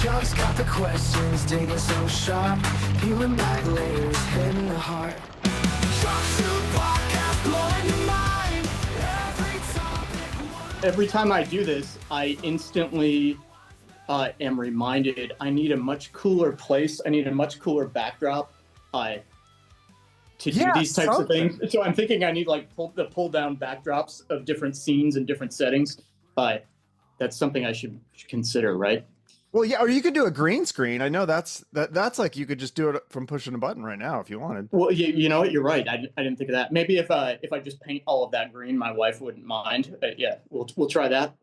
just got the questions, digging so sharp, peeling back layers, hitting the heart. Every time I do this, I instantly am reminded I need a much cooler place. I need a much cooler backdrop to do these types of things. So I'm thinking I need like pull down backdrops of different scenes and different settings. That's something I should consider, right? Well, yeah, or you could do a green screen. I know that's like you could just do it from pushing a button right now if you wanted. Well, you know what? You're right. I didn't think of that. Maybe if I just paint all of that green, my wife wouldn't mind. Yeah, we'll try that.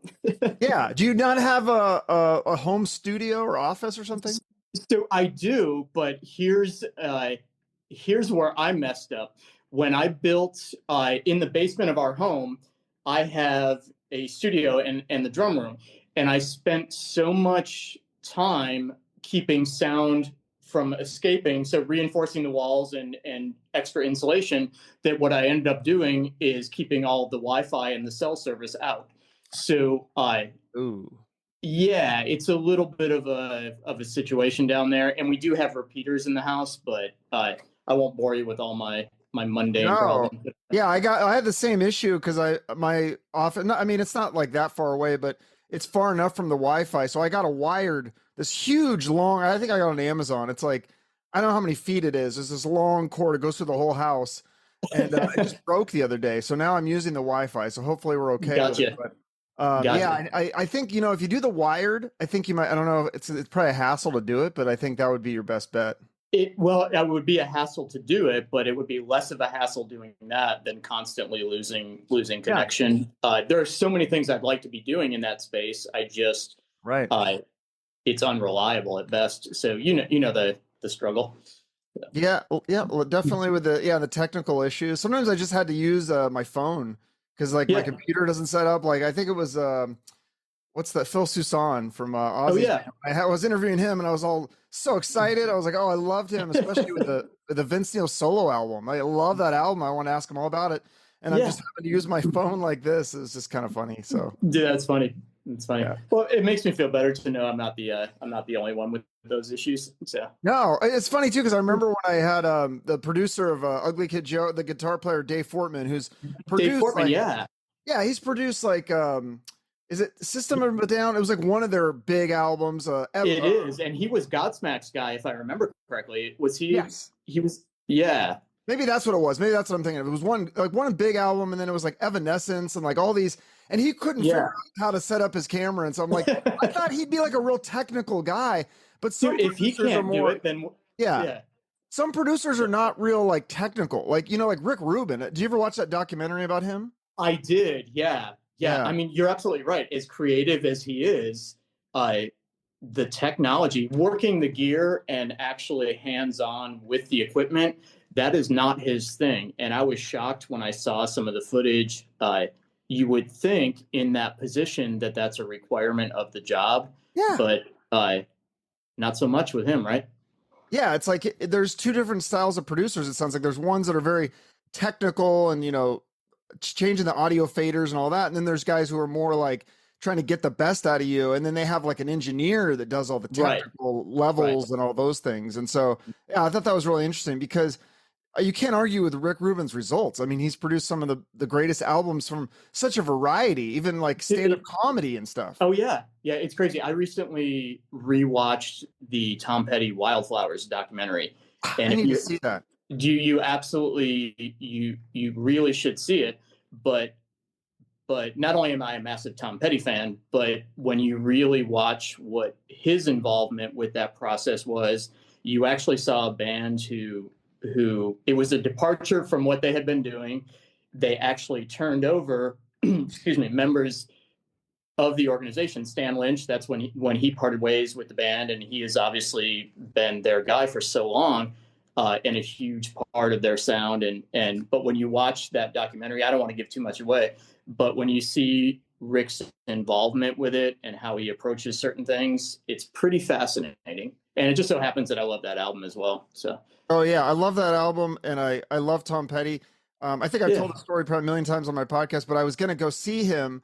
Yeah. Do you not have a home studio or office or something? So I do, but here's where I messed up. When I built in the basement of our home, I have a studio and the drum room, and I spent so much time keeping sound from escaping, so reinforcing the walls and extra insulation, that what I ended up doing is keeping all the Wi-Fi and the cell service out. So yeah, it's a little bit of a situation down there, and we do have repeaters in the house, but I won't bore you with all my mundane problems. Yeah, I had the same issue because my office. I mean, it's not like that far away, but it's far enough from the Wi-Fi. So I got this huge long. I think I got it on Amazon. It's like I don't know how many feet it is. It's this long cord. It goes through the whole house, and it just broke the other day. So now I'm using the Wi-Fi. So hopefully we're okay. Gotcha. With it. But, yeah, I think if you do the wired, I think you might. I don't know. It's probably a hassle to do it, but I think that would be your best bet. It would be a hassle to do it, but it would be less of a hassle doing that than constantly losing connection. Yeah. There are so many things I'd like to be doing in that space. I just it's unreliable at best. So you know the struggle. Yeah, well, definitely with the technical issues. Sometimes I just had to use my phone because my computer doesn't set up. Like I think it was what's that? Phil Susan from Ozzy. Oh yeah, I was interviewing him, and I was all so excited. I was like, "Oh, I loved him, especially with the Vince Neil solo album. I love that album. I want to ask him all about it." And I'm just having to use my phone like this. It's just kind of funny. So yeah, that's funny. It's funny. Yeah. Well, it makes me feel better to know I'm not the only one with those issues. So no, it's funny too because I remember when I had the producer of Ugly Kid Joe, the guitar player Dave Fortman, who's produced Dave Fortman, he's produced like. Is it System of a Down? It was like one of their big albums. It is, and he was Godsmack's guy, if I remember correctly. Was he? Yes, he was. Yeah, maybe that's what it was. Maybe that's what I'm thinking of. It was one big album, and then it was like Evanescence and like all these. And he couldn't figure out how to set up his camera, and so I'm like, I thought he'd be like a real technical guy, but if he can't do it, then yeah. Some producers are not real like technical, like like Rick Rubin. Did you ever watch that documentary about him? I did. Yeah. I mean, you're absolutely right. As creative as he is, the technology, working the gear and actually hands-on with the equipment, that is not his thing. And I was shocked when I saw some of the footage. You would think in that position that that's a requirement of the job. Yeah. But not so much with him, right? Yeah, it's like there's two different styles of producers. It sounds like there's ones that are very technical and, changing the audio faders and all that. And then there's guys who are more like trying to get the best out of you. And then they have like an engineer that does all the technical levels and all those things. And so, I thought that was really interesting because you can't argue with Rick Rubin's results. I mean, he's produced some of the greatest albums from such a variety, even like stand-up comedy and stuff. Oh yeah. Yeah. It's crazy. I recently rewatched the Tom Petty Wildflowers documentary. And I need to see that. You absolutely, you really should see it. But not only am I a massive Tom Petty fan, but when you really watch what his involvement with that process was, you actually saw a band who it was a departure from what they had been doing. They actually turned over, members of the organization. Stan Lynch, that's when he parted ways with the band, and he has obviously been their guy for so long. And a huge part of their sound. But when you watch that documentary, I don't want to give too much away, but when you see Rick's involvement with it and how he approaches certain things, it's pretty fascinating. And it just so happens that I love that album as well. So. Oh yeah, I love that album, and I love Tom Petty. I think I've told the story probably a million times on my podcast, but I was going to go see him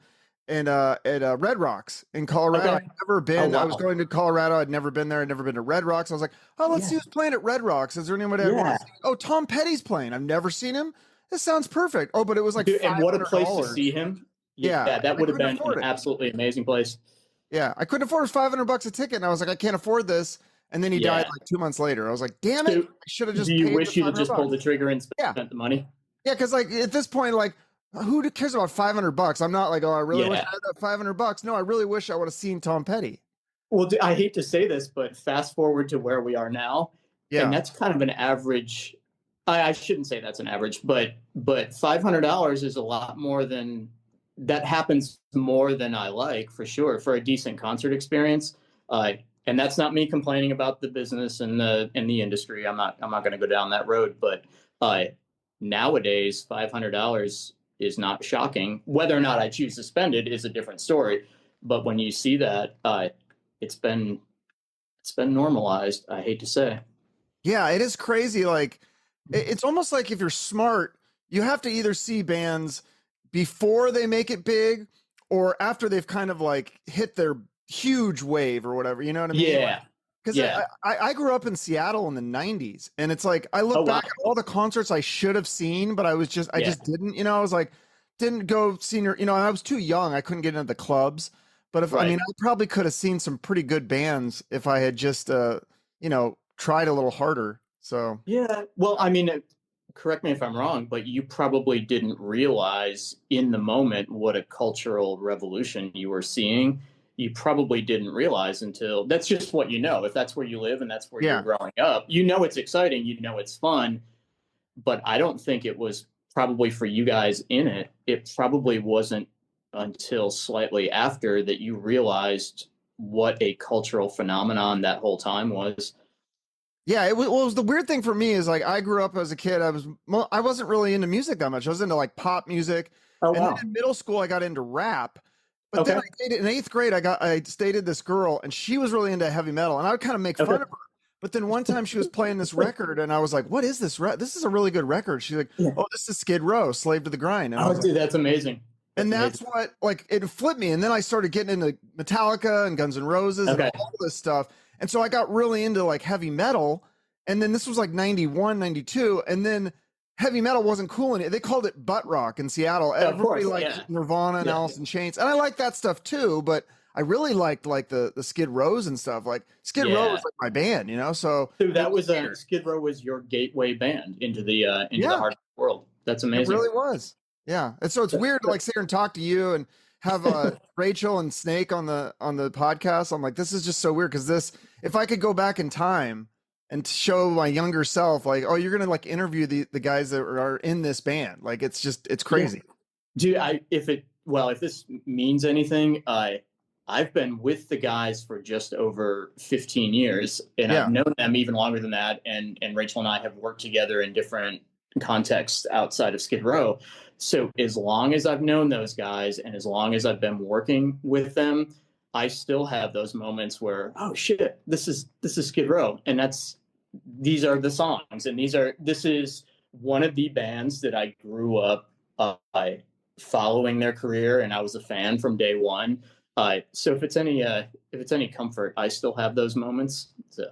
at Red Rocks in Colorado. Okay. I'd never been. Oh, I was wow. going to Colorado. I'd never been there. I'd never been to Red Rocks. I was like, oh, let's see who's playing at Red Rocks. Is there anybody I want Yeah. to see? Oh, Tom Petty's playing. I've never seen him. This sounds perfect. Oh, but it was like Dude, and what a place to $500. see him. Yeah, Yeah, that I would have couldn't been afford an it. absolutely amazing place. Yeah, I couldn't afford $500 a ticket, and I was like, I can't afford this. And then he died Yeah. like 2 months later. I was like, damn it! So, I should have do just you paid the wish you'd have just pulled the $500. trigger and Yeah, spent the money? yeah, because like at this point, like who cares about $500? I'm not like, oh, I really wish I Yeah. had that $500. No, I really wish I would have seen Tom Petty. Well, I hate to say this, but fast forward to where we are now, and Yeah, that's kind of an average. I shouldn't say that's an average, but $500 is a lot more than that. Happens more than I like, for sure, for a decent concert experience. And that's not me complaining about the business and the industry. I'm not going to go down that road. But nowadays, $500 is not shocking. Whether or not I choose to spend it is a different story. But when you see that, it's been normalized. I hate to say. yeah, it is crazy. Like it's almost like if you're smart, you have to either see bands before they make it big or after they've kind of like hit their huge wave or whatever. You know what I mean? Yeah. Because Yeah. I grew up in Seattle in the 90s, and it's like I look Oh, wow. back at all the concerts I should have seen, but I just didn't. You know, I was like, didn't go senior. You know, I was too young. I couldn't get into the clubs. But if I Right. mean, I probably could have seen some pretty good bands if I had just tried a little harder. So Yeah. Well, I mean, correct me if I'm wrong, but you probably didn't realize in the moment what a cultural revolution you were seeing. You probably didn't realize until that's just what you know. If that's where you live and that's where yeah, you're growing up, you know it's exciting, you know it's fun. But I don't think it was probably for you guys in it. It probably wasn't until slightly after that you realized what a cultural phenomenon that whole time was. yeah. It was the weird thing for me is like I grew up as a kid. I wasn't really into music that much. I was into like pop music, Oh, and then wow. in middle school I got into rap. But then Okay. in eighth grade, I dated this girl, and she was really into heavy metal, and I would kind of make fun Okay. of her. But then one time she was playing this record, and I was like, "What is this? This is a really good record." She's like, Yeah. "Oh, this is Skid Row, Slave to the Grind." And I Oh, was like, dude, that's amazing. and That's that's what like it flipped me. And then I started getting into Metallica and Guns N' Roses and okay. all this stuff. And so I got really into like heavy metal. And then this was like 91, 92, and then heavy metal wasn't cool in it. They called it butt rock in Seattle. Of Everybody course, liked yeah. Nirvana and Yeah. Alice in Chains, and I like that stuff too. But I really liked like the Skid Rows and stuff. Like Skid Row Yeah. was like my band, you know. So So that it was weird. Skid Row was your gateway band into the Yeah, hard world. That's it amazing. really was. Yeah, and so it's weird to like sit here and talk to you and have Rachel and Snake on the podcast. I'm like, this is just so weird because this, if I could go back in time and show my younger self, like, oh, you're gonna like interview the guys that are in this band, like it's crazy. Dude, if this means anything, I've been with the guys for just over 15 years, and Yeah. I've known them even longer than that. And Rachel and I have worked together in different contexts outside of Skid Row. So as long as I've known those guys and as long as I've been working with them, I still have those moments where, oh shit, this is Skid Row, and these are the songs, and this is one of the bands that I grew up following their career, and I was a fan from day one. So if it's any comfort, I still have those moments. So.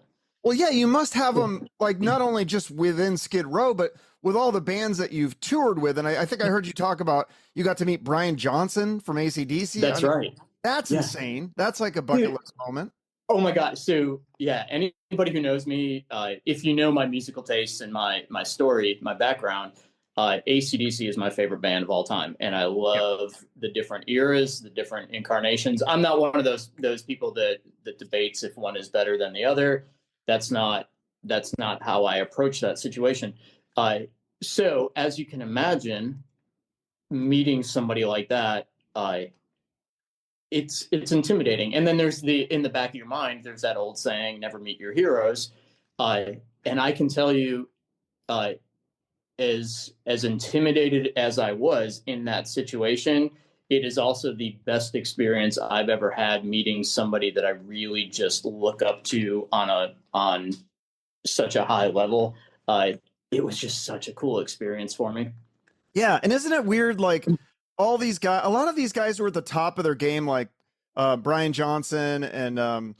Well, yeah, you must have them like not only just within Skid Row, but with all the bands that you've toured with. And I think I heard you talk about you got to meet Brian Johnson from AC/DC. That's right. That's Yeah. insane. That's like a bucket list moment. Oh my God. So yeah, anybody who knows me, if you know my musical tastes and my story, my background, AC/DC is my favorite band of all time. And I love the different eras, the different incarnations. I'm not one of those people that debates if one is better than the other. That's not how I approach that situation. So as you can imagine, meeting somebody like that, it's intimidating. And then there's in the back of your mind, there's that old saying, never meet your heroes. And I can tell you, as intimidated as I was in that situation, it is also the best experience I've ever had meeting somebody that I really just look up to on such a high level. It was just such a cool experience for me. Yeah, and isn't it weird? Like all these guys, a lot of these guys who are at the top of their game, like Brian Johnson and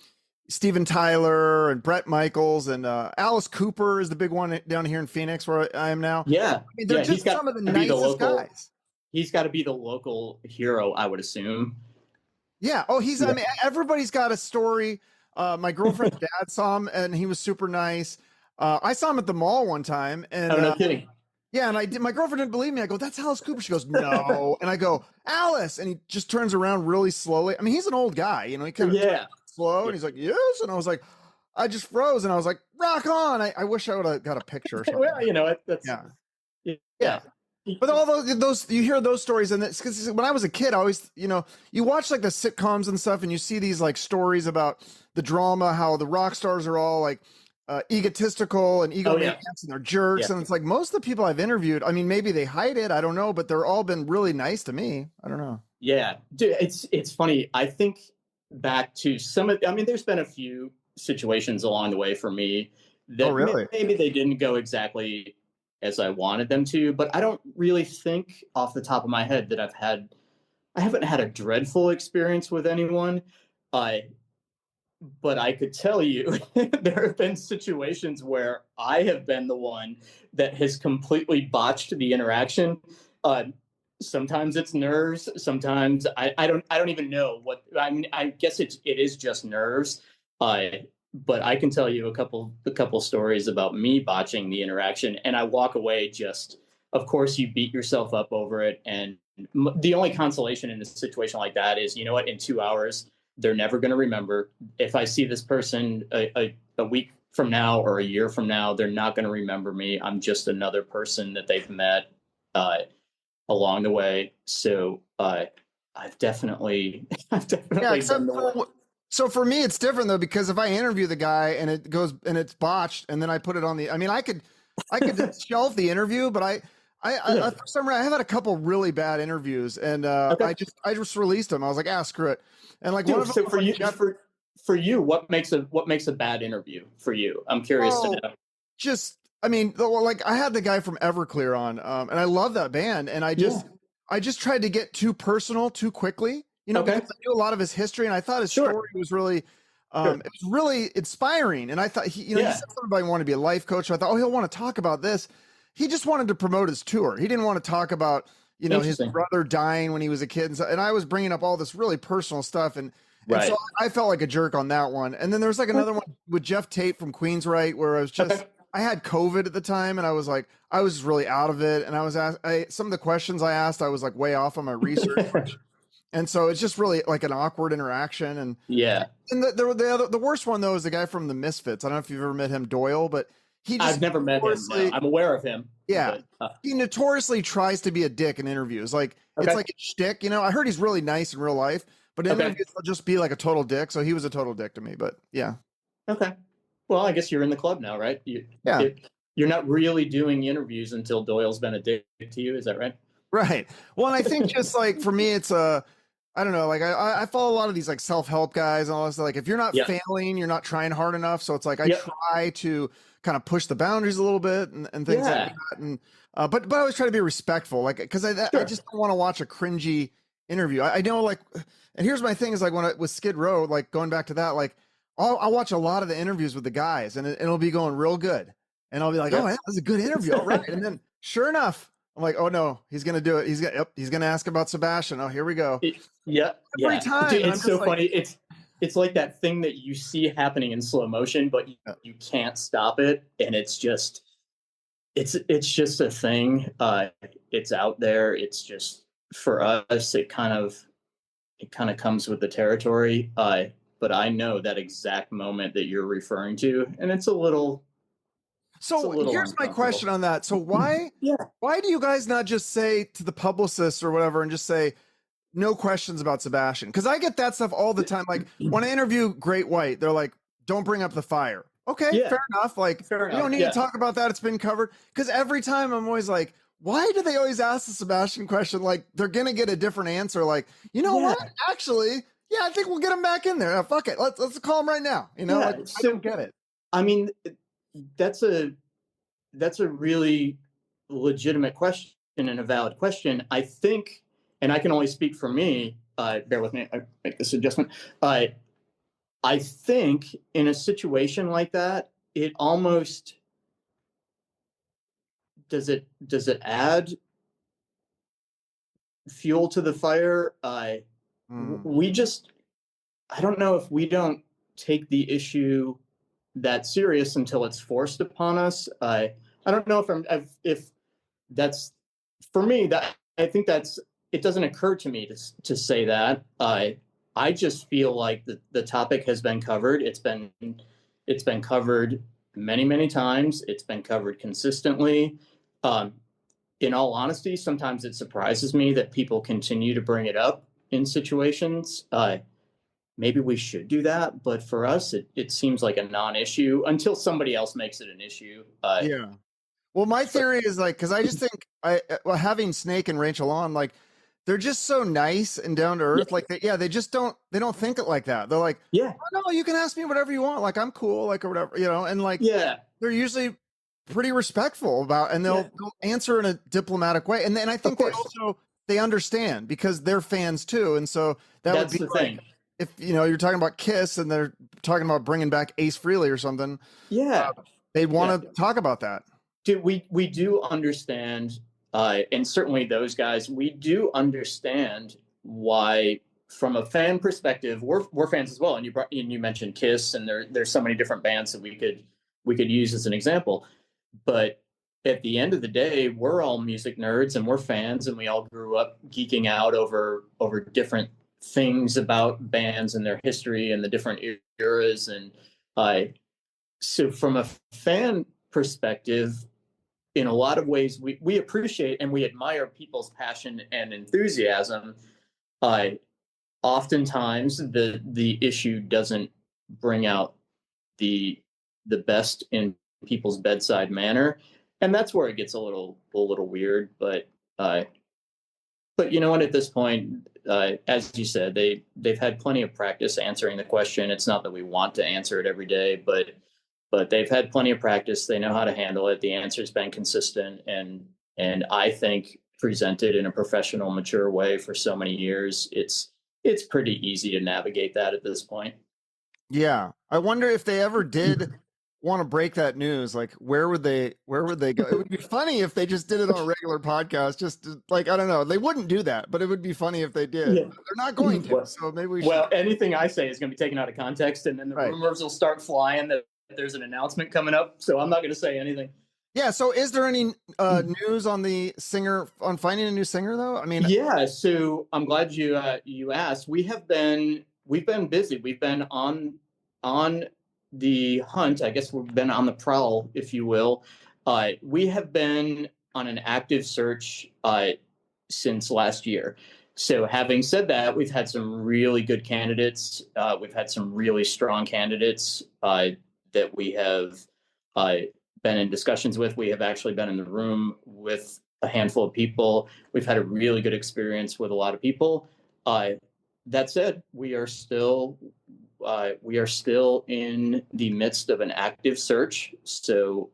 Steven Tyler and Brett Michaels and Alice Cooper is the big one down here in Phoenix where I am now. Yeah. I mean, they're just some of the nicest guys. He's got to be the local hero, I would assume. Yeah. Oh, I mean, everybody's got a story. My girlfriend's dad saw him and he was super nice. I saw him at the mall one time and no kidding. Yeah, and my girlfriend didn't believe me. I go, "That's Alice Cooper." She goes, "No," and I go, "Alice," and he just turns around really slowly. I mean, he's an old guy, you know. He kind of slow, and he's like, "Yes," and I was like, I just froze, and I was like, "Rock on!" I wish I would have got a picture or something. Well, you know, that's yeah. But all those you hear those stories, and it's because when I was a kid, I always, you know, you watch like the sitcoms and stuff, and you see these like stories about the drama, how the rock stars are all like egotistical and egomaniacs and they're jerks. And it's like most of the people I've interviewed, I mean, maybe they hide it, I don't know, but they're all been really nice to me. I don't know. Yeah, dude, it's funny. I think back to there's been a few situations along the way for me that maybe they didn't go exactly as I wanted them to, but I don't really think off the top of my head that I haven't had a dreadful experience with anyone. But I could tell you there have been situations where I have been the one that has completely botched the interaction. Sometimes it's nerves. Sometimes I don't even know what. I mean, I guess it is just nerves. But I can tell you a couple stories about me botching the interaction, and I walk away just. Of course, you beat yourself up over it, and the only consolation in a situation like that is, you know what, in 2 hours. They're never going to remember. If I see this person a week from now or a year from now, they're not going to remember me. I'm just another person that they've met along the way. So I've definitely done the work. So for me, it's different though, because if I interview the guy and it goes and it's botched, and then I put it on I mean, I could shelve the interview, but I for some reason I have had a couple really bad interviews, and I just released them. I was like, screw it. And like, one of them, for you, what makes a bad interview for you? I'm curious to know. Just, I mean, like I had the guy from Everclear on, and I love that band, and I just tried to get too personal too quickly, you know, because I knew a lot of his history, and I thought his story was really, it was really inspiring, and I thought he said somebody wanted to be a life coach, so I thought, he'll want to talk about this. He just wanted to promote his tour. He didn't want to talk about, you know, his brother dying when he was a kid. And I was bringing up all this really personal stuff. And so I felt like a jerk on that one. And then there was like another one with Jeff Tate from Queensryche, where I was just, I had COVID at the time, and I was like, I was really out of it. And I was some of the questions I asked, I was like way off on my research. And so it's just really like an awkward interaction. And the worst one though is the guy from the Misfits. I don't know if you've ever met him, Doyle, but I've never met him. No. I'm aware of him. Yeah. But, he notoriously tries to be a dick in interviews. Like, it's like a shtick, you know. I heard he's really nice in real life, but in interviews he'll just be like a total dick. So he was a total dick to me, but yeah. Okay. Well, I guess you're in the club now, right? You're not really doing interviews until Doyle's been a dick to you. Is that right? Right. Well, and I think just like for me, it's I don't know, like I follow a lot of these like self-help guys and all this. Like, if you're not failing, you're not trying hard enough. So it's like I try to kind of push the boundaries a little bit and things like that. And but I always try to be respectful, like, because I just don't want to watch a cringy interview. I know, like, and here's my thing is like with Skid Row, like going back to that, like I'll watch a lot of the interviews with the guys, and it'll be going real good, and I'll be like, oh, that was a good interview, all right. And then sure enough, I'm like, oh no, he's gonna do it. He's gonna ask about Sebastian. Oh, here we go. Every time. Dude, it's so funny. It's like that thing that you see happening in slow motion, but you can't stop it, and it's just a thing. It's out there. It's just, for us, it kind of comes with the territory. But I know that exact moment that you're referring to, and it's a little. So here's my question on that. So why do you guys not just say to the publicist or whatever and just say, no questions about Sebastian? Because I get that stuff all the time. Like when I interview Great White, they're like, don't bring up the fire. Okay, fair enough. Like, you don't need to talk about that. It's been covered. Because every time I'm always like, why do they always ask the Sebastian question? Like, they're going to get a different answer. Like, you know what? Actually, I think we'll get him back in there. Fuck it. Let's call him right now. You know, I don't get it. I mean, that's a really legitimate question and a valid question. I think and I can only speak for me. Bear with me. I make this adjustment. I think in a situation like that, it almost does it add fuel to the fire. We just, I don't know if we don't take the issue that serious until it's forced upon us. I don't know if that's for me. That I think that's it doesn't occur to me to say that. I just feel like the topic has been covered. It's been covered many times. It's been covered consistently. In all honesty, sometimes it surprises me that people continue to bring it up in situations. Maybe we should do that, but for us, it seems like a non-issue until somebody else makes it an issue. Yeah. Well, my theory is like, because I just think having Snake and Rachel on, like, they're just so nice and down to earth. Like, they just don't think it like that. They're like, oh, no, you can ask me whatever you want. Like, I'm cool, like, or whatever, and like, they're usually pretty respectful about, and they'll answer in a diplomatic way. And then I think they understand because they're fans too. And so that's would be the thing. If you're talking about Kiss and they're talking about bringing back Ace Frehley or something, they want to talk about that. Dude, we do understand, and certainly those guys, we do understand why, from a fan perspective, we're fans as well. And you mentioned Kiss, and there's so many different bands that we could use as an example. But at the end of the day, we're all music nerds and we're fans, and we all grew up geeking out over different things about bands and their history and the different eras. And so from a fan perspective, in a lot of ways, we appreciate and we admire people's passion and enthusiasm. Oftentimes the issue doesn't bring out the best in people's bedside manner, and that's where it gets a little weird. But you know what, at this point, as you said, they've had plenty of practice answering the question. It's not that we want to answer it every day, but they've had plenty of practice. They know how to handle it. The answer's been consistent and I think presented in a professional, mature way for so many years. It's pretty easy to navigate that at this point. Yeah. I wonder if they ever did want to break that news. Like, where would they go? It would be funny if they just did it on a regular podcast. Just like, I don't know. They wouldn't do that, but it would be funny if they did. Yeah. They're not going to. So maybe we should. Well, anything I say is going to be taken out of context, and then the rumors will start flying that there's an announcement coming up. So I'm not going to say anything. Yeah. So is there any news on the singer, on finding a new singer though? I mean, yeah. So I'm glad you asked. We've been busy. We've been on the hunt. I guess we've been on the prowl, if you will. We have been on an active search since last year. So having said that, we've had some really good candidates. We've had some really strong candidates that we have been in discussions with. We have actually been in the room with a handful of people. We've had a really good experience with a lot of people. That said, we are still in the midst of an active search. So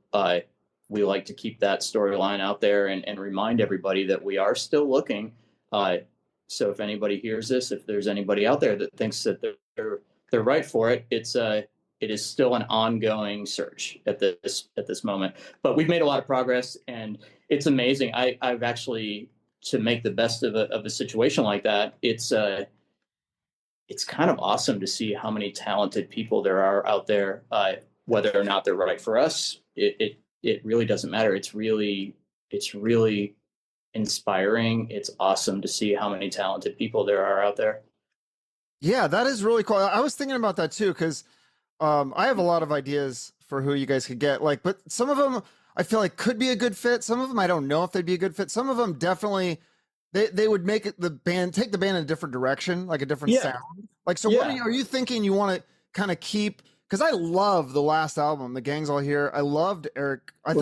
we like to keep that storyline out there and remind everybody that we are still looking. So if anybody hears this, if there's anybody out there that thinks that they're right for it, it is still an ongoing search at this moment. But we've made a lot of progress, and it's amazing. I've actually, to make the best of a situation like that, it's kind of awesome to see how many talented people there are out there. Whether or not they're right for us, it really doesn't matter. It's really inspiring. It's awesome to see how many talented people there are out there. Yeah, that is really cool. I was thinking about that too, because I have a lot of ideas for who you guys could get. Like, but some of them I feel like could be a good fit. Some of them I don't know if they'd be a good fit. Some of them definitely they would make it take the band in a different direction, like a different sound. Like, so what are you thinking you want to kind of keep? Because I love the last album, The Gang's All Here. I loved Eric. I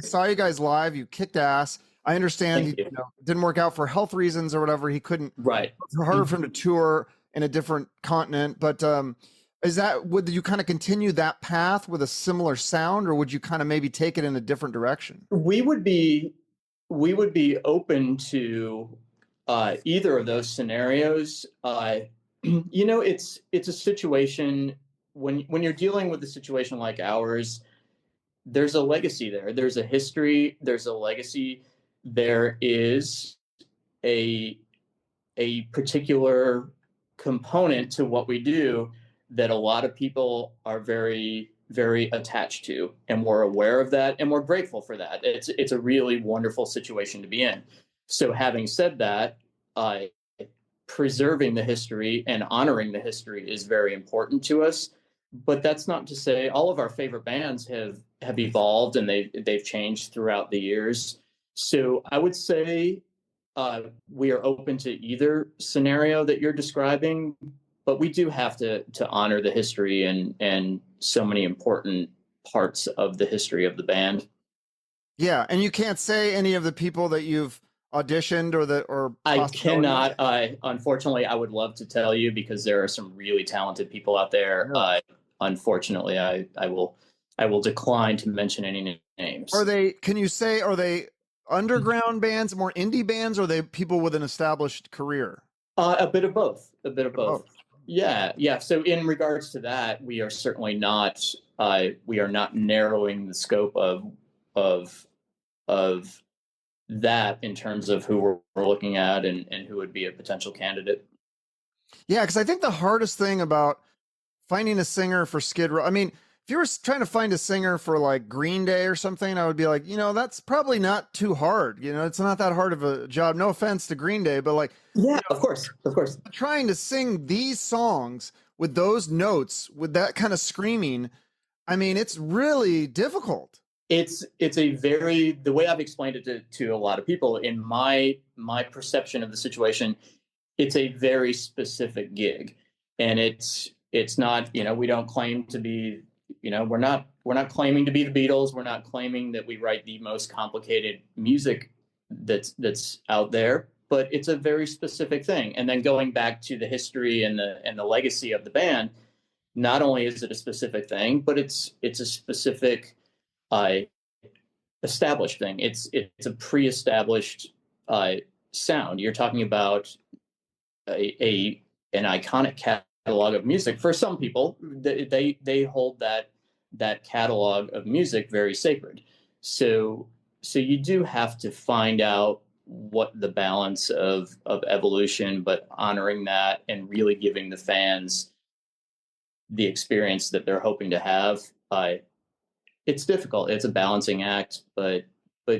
saw you guys live. You kicked ass. I understand it didn't work out for health reasons or whatever. He couldn't. Right. It's harder for him to tour in a different continent. But would you kind of continue that path with a similar sound, or would you kind of maybe take it in a different direction? We would be open to either of those scenarios, it's a situation when you're dealing with a situation like ours. There's a legacy there. There's a history. There's a legacy. There is a particular component to what we do that a lot of people are very, very attached to, and we're aware of that, and we're grateful for that. It's a really wonderful situation to be in. So, having said that, preserving the history and honoring the history is very important to us. But that's not to say all of our favorite bands have evolved and they've changed throughout the years. So I would say we are open to either scenario that you're describing, but we do have to honor the history and so many important parts of the history of the band. Yeah, and you can't say any of the people that you've auditioned or I cannot. Unfortunately, I would love to tell you because there are some really talented people out there. Yeah. Unfortunately, I will decline to mention any names. Are they? Can you say are they underground bands, more indie bands, or are they people with an established career? A bit of both. A bit of both. Yeah, yeah. So in regards to that, we are certainly not. We are not narrowing the scope of that in terms of who we're looking at and who would be a potential candidate. Yeah, because I think the hardest thing about finding a singer for Skid Row, I mean, if you were trying to find a singer for like Green Day or something, I would be like, that's probably not too hard. It's not that hard of a job. No offense to Green Day, but like, yeah, of course. Trying to sing these songs with those notes, with that kind of screaming, I mean, it's really difficult. It's the way I've explained it to a lot of people in my perception of the situation, it's a very specific gig, and it's not, we don't claim to be, we're not claiming to be the Beatles. We're not claiming that we write the most complicated music that's out there, but it's a very specific thing. And then going back to the history and the legacy of the band, not only is it a specific thing, but it's a specific established thing. It's a pre-established sound. You're talking about an iconic catalog of music. For some people, they hold that catalog of music very sacred. So you do have to find out what the balance of evolution, but honoring that and really giving the fans the experience that they're hoping to have. It's difficult. It's a balancing act, but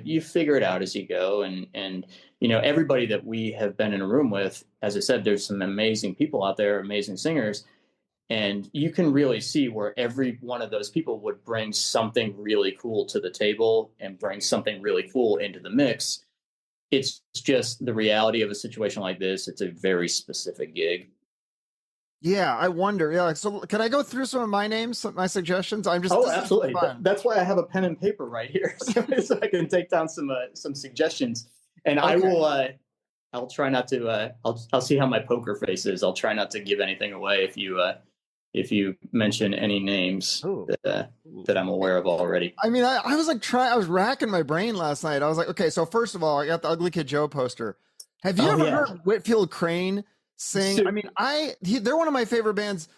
you figure it out as you go. And everybody that we have been in a room with, as I said, there's some amazing people out there, amazing singers, and you can really see where every one of those people would bring something really cool to the table and bring something really cool into the mix. It's just the reality of a situation like this. It's a very specific gig. Yeah, I wonder. Yeah, so can I go through some of my names, my suggestions? Absolutely. That's why I have a pen and paper right here, so I can take down some suggestions. And okay. I will. I'll try not to. I'll see how my poker face is. I'll try not to give anything away if you mention any names that I'm aware of already. I mean, I was like I was racking my brain last night. I was like, okay, so first of all, I got the Ugly Kid Joe poster. Have you ever heard Whitfield Crane sing? So, I mean, they're one of my favorite bands,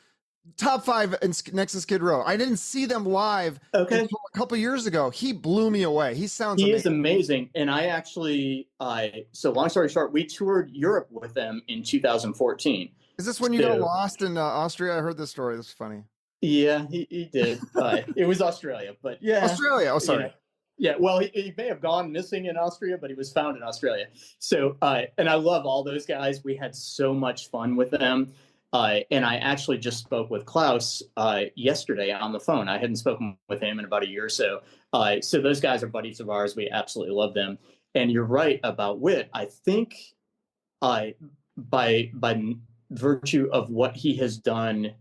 top 5 next to Skid Row. I didn't see them live until a couple years ago. He blew me away. He is amazing. And I actually, so long story short, we toured Europe with them in 2014. Is this when you got lost in Austria? I heard this story. This is funny. Yeah, he did. It was Australia, but yeah. Australia. Oh, sorry. Yeah, well, he may have gone missing in Austria, but he was found in Australia. So, and I love all those guys. We had so much fun with them. And I actually just spoke with Klaus yesterday on the phone. I hadn't spoken with him in about a year or so. So those guys are buddies of ours. We absolutely love them. And you're right about Whit. I think by virtue of what he has done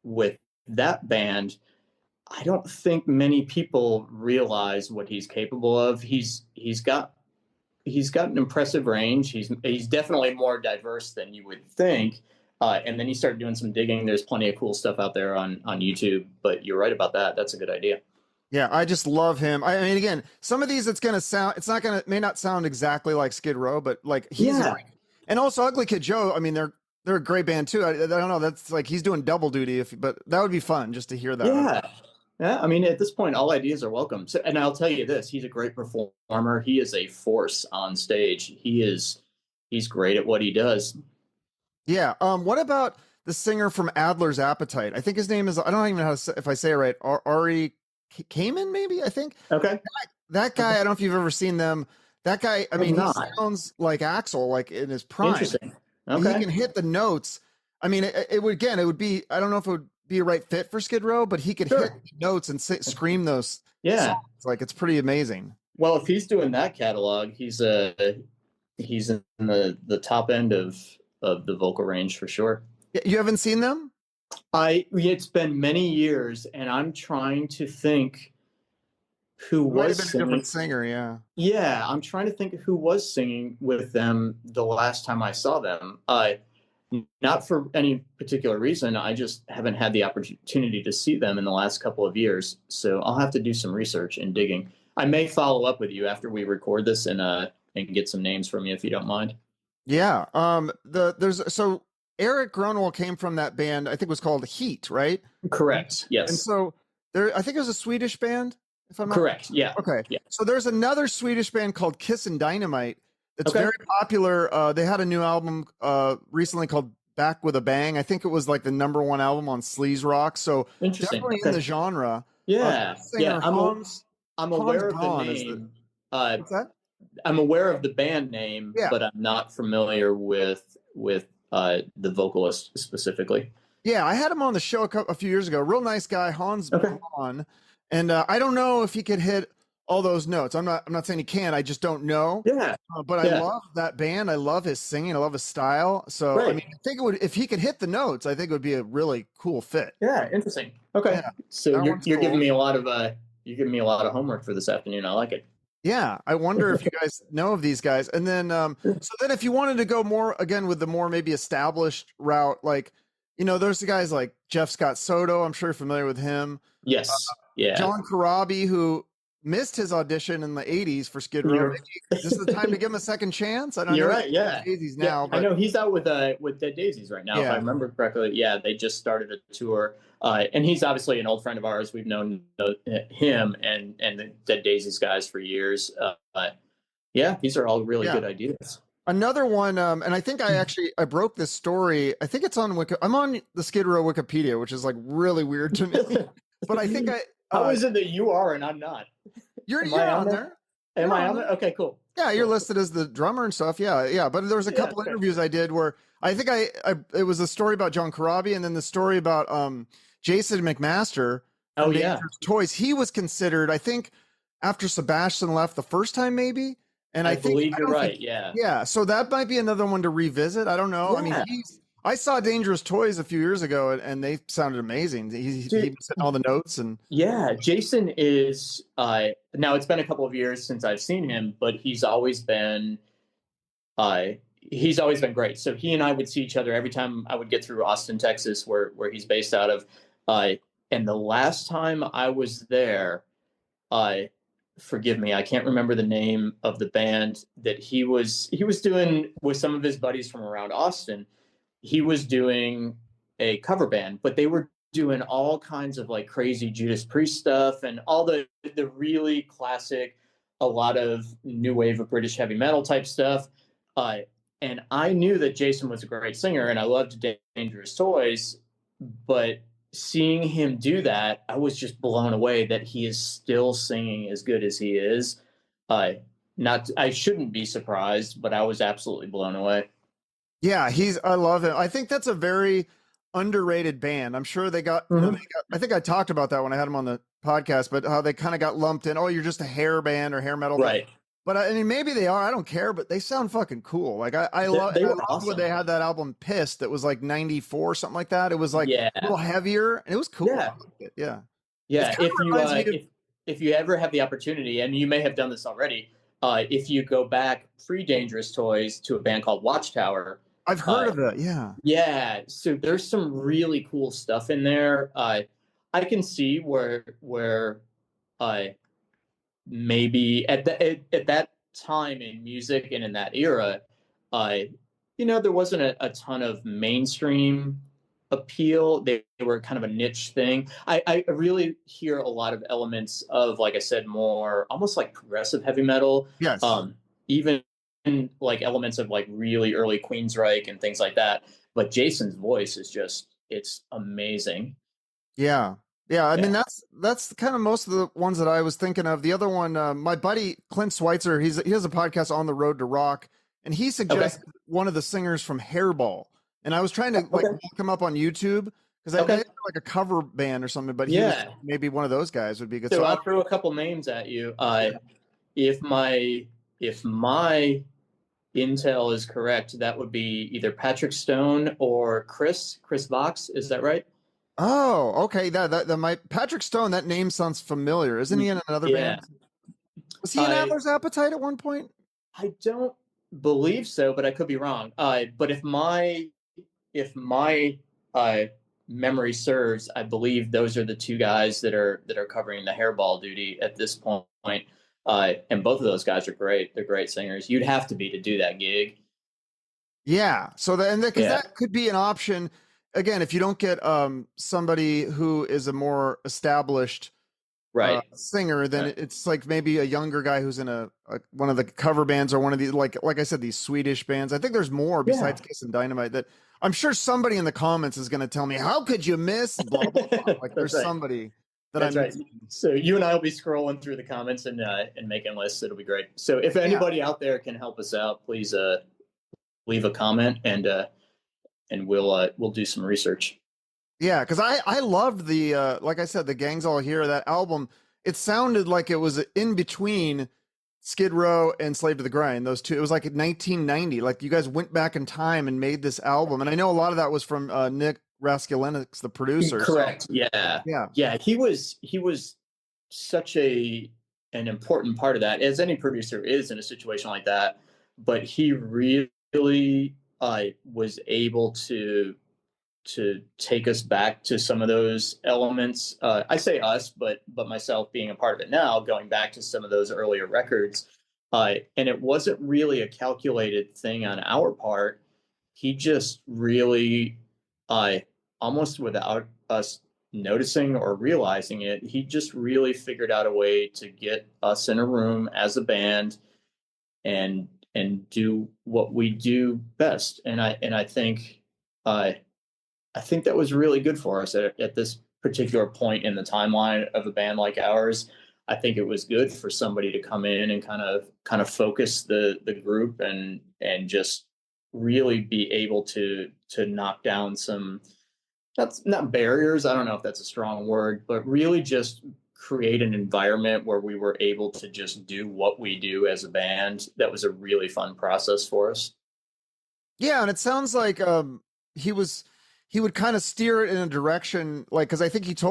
with that band, I don't think many people realize what he's capable of. He's got an impressive range. He's definitely more diverse than you would think. And then you start doing some digging. There's plenty of cool stuff out there on YouTube. But you're right about that. That's a good idea. Yeah, I just love him. I mean, again, some of these may not sound exactly like Skid Row, but like And also Ugly Kid Joe, I mean, they're a great band too. I don't know, that's like he's doing double duty but that would be fun just to hear that. Yeah. Yeah, I mean, at this point, all ideas are welcome. So, and I'll tell you this: he's a great performer. He is a force on stage. He's great at what he does. Yeah. What about the singer from Adler's Appetite? I think his name is, I don't even know if I say it right. Ari Kamen, maybe, I think. Okay. That guy, I don't know if you've ever seen them. That guy, I mean, he not. sounds like Axl, like in his prime. Interesting. He Okay. can hit the notes. I mean, it would be, I don't know if it would be a right fit for Skid Row, but he could hit notes and scream those. Yeah. Songs. Like, it's pretty amazing. Well, if he's doing that catalog, he's in the top end of the vocal range for sure. You haven't seen them? It's been many years, and I'm trying to think who was a different singer. Yeah. Yeah, I'm trying to think who was singing with them the last time I saw them. Not for any particular reason. I just haven't had the opportunity to see them in the last couple of years. So I'll have to do some research and digging. I may follow up with you after we record this and get some names from you if you don't mind. Yeah. So Eric Gronwall came from that band, I think it was called Heat, right? Correct. Yes. And so I think it was a Swedish band, if I'm not correct. Yeah. Okay. Yeah. So there's another Swedish band called Kiss and Dynamite that's very popular. They had a new album recently called Back with a Bang. I think it was like the #1 album on Sleaze Rock. So definitely in the genre. Yeah. Yeah. I'm aware of the name. What's that? I'm aware of the band name, but I'm not familiar with the vocalist specifically. Yeah, I had him on the show a few years ago. Real nice guy, Hans Braun. And I don't know if he could hit all those notes. I'm not saying he can. I just don't know. Yeah. But I love that band. I love his singing. I love his style. So I mean, I think it would, if he could hit the notes, I think it would be a really cool fit. Yeah, interesting. Okay. Yeah, so you're giving me a lot of homework for this afternoon. I like it. Yeah, I wonder if you guys know of these guys. And then so then if you wanted to go more again with the more maybe established route, like, you know, there's the guys like Jeff Scott Soto. I'm sure you're familiar with him. Yes. Yeah. John Corabi, who missed his audition in the 80s for Skid Row. This is the time to give him a second chance. I don't know. You're right. Yeah. Daisies now. I know he's out with Dead Daisies right now. If I remember correctly. Yeah. They just started a tour. And he's obviously an old friend of ours. We've known him and the Dead Daisies guys for years. Yeah, these are all really good ideas. Another one, and I think I broke this story. I think it's on I'm on the Skid Row Wikipedia, which is like really weird to me. But I think how is it that you are and I'm not? You're on there. Am I on there? Okay, cool. Yeah, you're listed as the drummer and stuff. Yeah. But there was a couple interviews I did where I think it was a story about John Corabi and then the story about Jason McMaster. Oh yeah, Toys. He was considered, I think, after Sebastian left the first time, maybe. And I believe you're right. Yeah. Yeah. So that might be another one to revisit. I don't know. Yeah. I mean, I saw Dangerous Toys a few years ago, and they sounded amazing. He was hitting all the notes, and Jason is. Now it's been a couple of years since I've seen him, but he's always been great. So he and I would see each other every time I would get through Austin, Texas, where he's based out of. And the last time I was there, forgive me, I can't remember the name of the band that he was doing with some of his buddies from around Austin. He was doing a cover band, but they were doing all kinds of like crazy Judas Priest stuff and all the really classic, a lot of new wave of British heavy metal type stuff. And I knew that Jason was a great singer and I loved Dangerous Toys, but seeing him do that, I was just blown away that he is still singing as good as he is. I shouldn't be surprised, but I was absolutely blown away. Yeah, I love him. I think that's a very underrated band. I'm sure they got, I think I talked about that when I had him on the podcast, but how they kind of got lumped in. Oh, you're just a hair band or hair metal. Right. But I mean, maybe they are. I don't care, but they sound fucking cool. Like I love awesome. when they had that album Pissed that was like 94, something like that. It was like a little heavier and it was cool. Yeah. If you ever have the opportunity, and you may have done this already, if you go back pre-Dangerous Toys to a band called Watchtower. I've heard of it. Yeah. Yeah. So there's some really cool stuff in there. I can see where maybe at that time in music and in that era, There wasn't a ton of mainstream appeal. They were kind of a niche thing. I really hear a lot of elements of, like I said, more almost like progressive heavy metal. Yes. Even like elements of like really early Queensryche and things like that. But Jason's voice is it's amazing. Yeah. Yeah. I mean, Yeah. that's kind of most of the ones that I was thinking of. The other one, my buddy Clint Schweitzer, he has a podcast On the Road to Rock, and he Okay. suggests one of the singers from Hairball. And I was trying to like Okay. look him up on YouTube because they Okay. have like a cover band or something, but he was Yeah. maybe one of those guys would be good. So So I'll throw a couple names at you. yeah. If my intel is correct, that would be either Patrick Stone or Chris Vox. Is that right? Oh, okay. That might Patrick Stone. That name sounds familiar. Isn't he in another Yeah. band? Was he in I Adler's Appetite at one point? I don't believe so, but I could be wrong. But if my uh, memory serves, I believe those are the two guys that are covering the hairball duty at this point. And both of those guys are great. They're great singers. You'd have to be to do that gig. Yeah. So because Yeah. that could be an option. Again, if you don't get somebody who is a more established Right. singer, then Right. it's like maybe a younger guy who's in a one of the cover bands or one of these like I said, these Swedish bands. I think there's more besides Kiss and Dynamite that I'm sure somebody in the comments is going to tell me, how could you miss blah blah blah. Like there's right. somebody that That's I'm right. So you and I will be scrolling through the comments and making lists. It'll be great. So if anybody out there can help us out, please leave a comment and we'll do some research. Yeah, because I loved the like I said, the Gangs All Here, that album. It sounded like it was in between Skid Row and Slave to the Grind, those two. It was like in 1990. Like you guys went back in time and made this album. And I know a lot of that was from Nick Raskulinecz, the producer. Correct. So, Yeah. yeah. Yeah. He was such an important part of that, as any producer is in a situation like that. But he really was able to take us back to some of those elements. I say us, but myself being a part of it now, going back to some of those earlier records. And it wasn't really a calculated thing on our part. He just really, almost without us noticing or realizing it, he just really figured out a way to get us in a room as a band and do what we do best. And I think I think that was really good for us at this particular point in the timeline of a band like ours. I think it was good for somebody to come in and kind of focus the group and just really be able to knock down some, that's not barriers. I don't know if that's a strong word, but really just create an environment where we were able to just do what we do as a band. That was a really fun process for us. Yeah, and it sounds like he was he would kind of steer it in a direction, like because I think it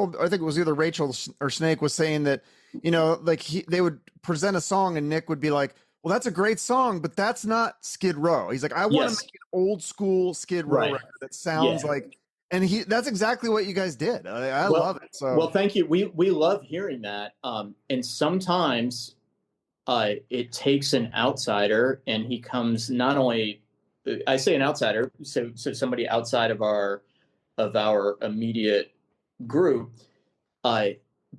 was either Rachel or Snake was saying that, like they would present a song and Nick would be like, well, that's a great song, but that's not Skid Row. He's like, I want to Yes. make an old school Skid Row Right. record that sounds Yeah. like, and that's exactly what you guys did. I Well, love it. So well, thank you. We love hearing that. And sometimes it takes an outsider, and he comes not only. I say an outsider, so somebody outside of our immediate group, uh,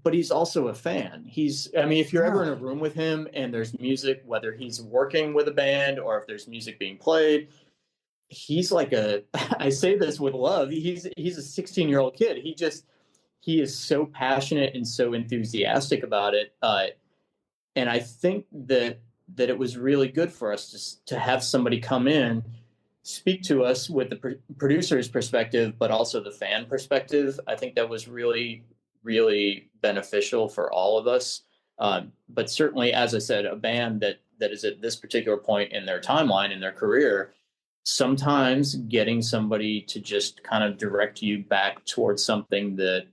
but he's also a fan. I mean, if you're ever in a room with him and there's music, whether he's working with a band or if there's music being played, he's like I say this with love. He's a 16-year-old kid. He is so passionate and so enthusiastic about it. And I think that it was really good for us to have somebody come in, speak to us with the producer's perspective, but also the fan perspective. I think that was really, really beneficial for all of us. But certainly, as I said, a band that is at this particular point in their timeline, in their career, sometimes getting somebody to just kind of direct you back towards something that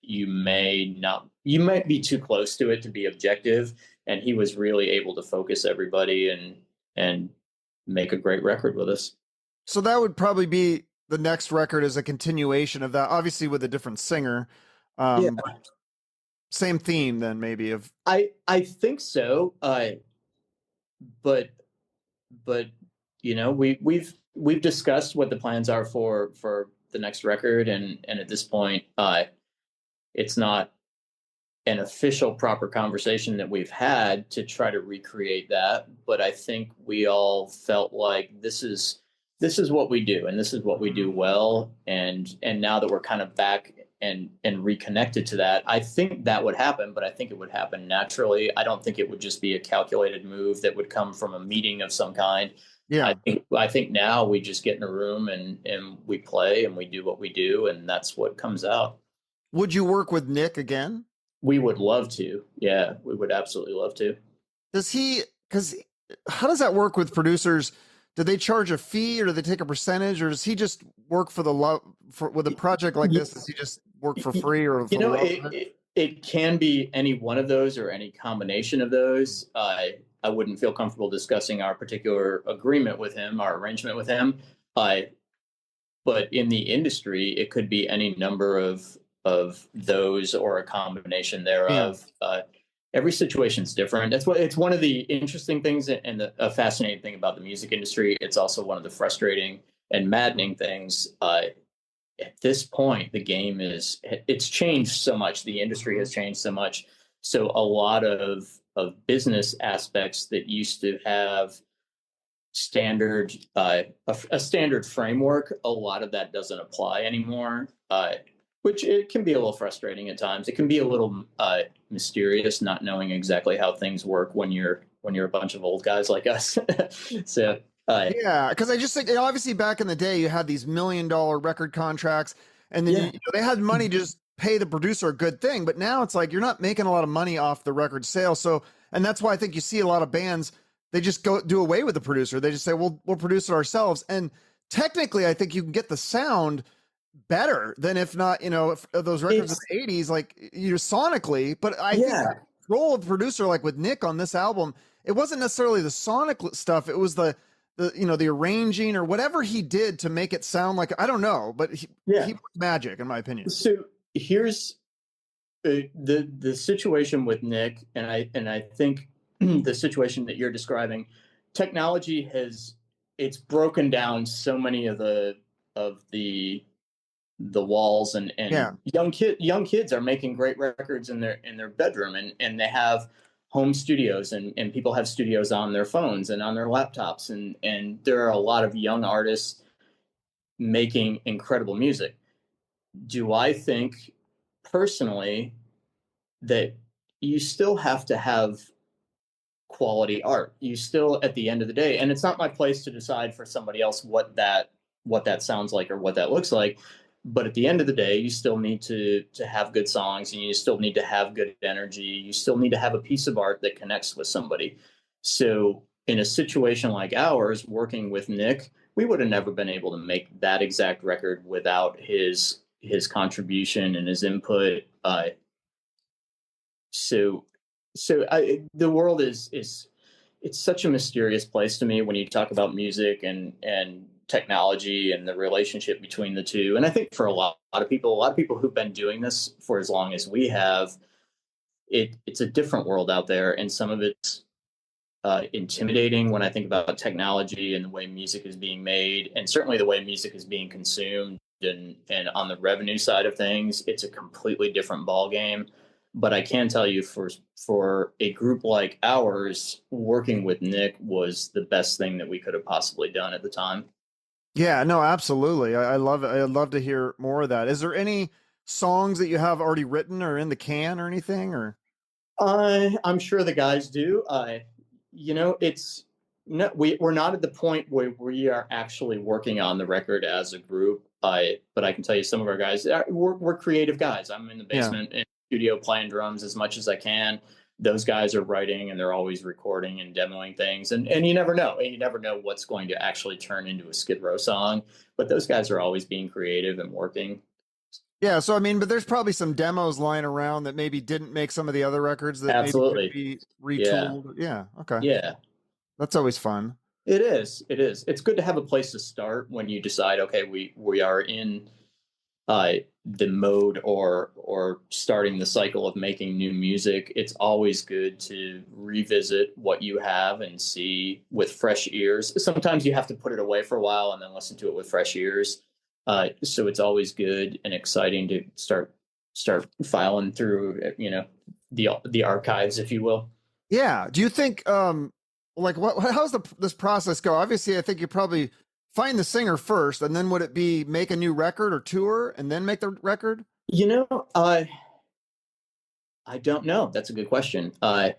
you might be too close to it to be objective. And he was really able to focus everybody and make a great record with us. So that would probably be the next record as a continuation of that, obviously with a different singer. Yeah. Same theme then maybe of. I think so. But we've we've discussed what the plans are for the next record, and at this point, it's not an official proper conversation that we've had to try to recreate that, but I think we all felt like this is what we do, and this is what we do well, and now that we're kind of back and reconnected to that, I think that would happen, but I think it would happen naturally. I don't think it would just be a calculated move that would come from a meeting of some kind. Yeah. I think now we just get in a room and we play and we do what we do, and that's what comes out. Would you work with Nick again? We would love to. Yeah, we would absolutely love to. Because how does that work with producers? Do they charge a fee, or do they take a percentage, or does he just work for the love with a project like this? Does he just work for free, or for it can be any one of those or any combination of those. I wouldn't feel comfortable discussing our particular agreement with him, our arrangement with him. But in the industry, it could be any number of those or a combination thereof. Yeah. Every situation's different. It's one of the interesting things and a fascinating thing about the music industry. It's also one of the frustrating and maddening things. At this point, the game it's changed so much. The industry has changed so much. So a lot of business aspects that used to have standard a standard framework, a lot of that doesn't apply anymore. Which it can be a little frustrating at times. It can be a little mysterious, not knowing exactly how things work when you're a bunch of old guys like us. So yeah, because I just think, obviously back in the day you had these $1 million record contracts, and then they had money to just pay the producer a good thing. But now it's like you're not making a lot of money off the record sale. So, and that's why I think you see a lot of bands, they just do away with the producer. They just say, we'll produce it ourselves. And technically, I think you can get the sound better than if not, if those records in the 80s, like sonically. But I think the role of the producer, like with Nick on this album, it wasn't necessarily the sonic stuff. It was the arranging or whatever he did to make it sound like, I don't know, but he was magic, in my opinion. So here's the situation with Nick, and I think the situation that you're describing, technology it's broken down so many of the walls, and young kids are making great records in their bedroom, and they have home studios, and people have studios on their phones and on their laptops, and there are a lot of young artists making incredible music. Do I think personally that you still have to have quality art? You still, at the end of the day, and it's not my place to decide for somebody else what that sounds like or what that looks like. But at the end of the day, you still need to have good songs, and you still need to have good energy. You still need to have a piece of art that connects with somebody. So in a situation like ours, working with Nick, we would have never been able to make that exact record without his contribution and his input. So the world is it's such a mysterious place to me when you talk about music and technology and the relationship between the two. And I think for a lot of people who've been doing this for as long as we have, it's a different world out there, and some of it's intimidating when I think about technology and the way music is being made, and certainly the way music is being consumed. And on the revenue side of things, it's a completely different ballgame. But I can tell you, for a group like ours, working with Nick was the best thing that we could have possibly done at the time. Yeah, no, absolutely. I love it. I'd love to hear more of that. Is there any songs that you have already written or in the can or anything? Or I'm sure the guys do. It's no, we're not at the point where we are actually working on the record as a group. But I can tell you, some of our guys, we're creative guys. I'm in the basement in the studio playing drums as much as I can. Those guys are writing, and they're always recording and demoing things. And you never know. And you never know what's going to actually turn into a Skid Row song. But those guys are always being creative and working. Yeah. So, I mean, but there's probably some demos lying around that maybe didn't make some of the other records that absolutely maybe could be retooled. Yeah. Okay. Yeah. That's always fun. It is. It's good to have a place to start when you decide, okay, we are in the mode or starting the cycle of making new music, it's always good to revisit what you have and see with fresh ears. Sometimes you have to put it away for a while and then listen to it with fresh ears. So it's always good and exciting to start filing through, the archives, if you will. Yeah. Do you think, like how's this process go? Obviously, I think you probably find the singer first, and then would it be make a new record or tour and then make the record? I don't know. That's a good question. I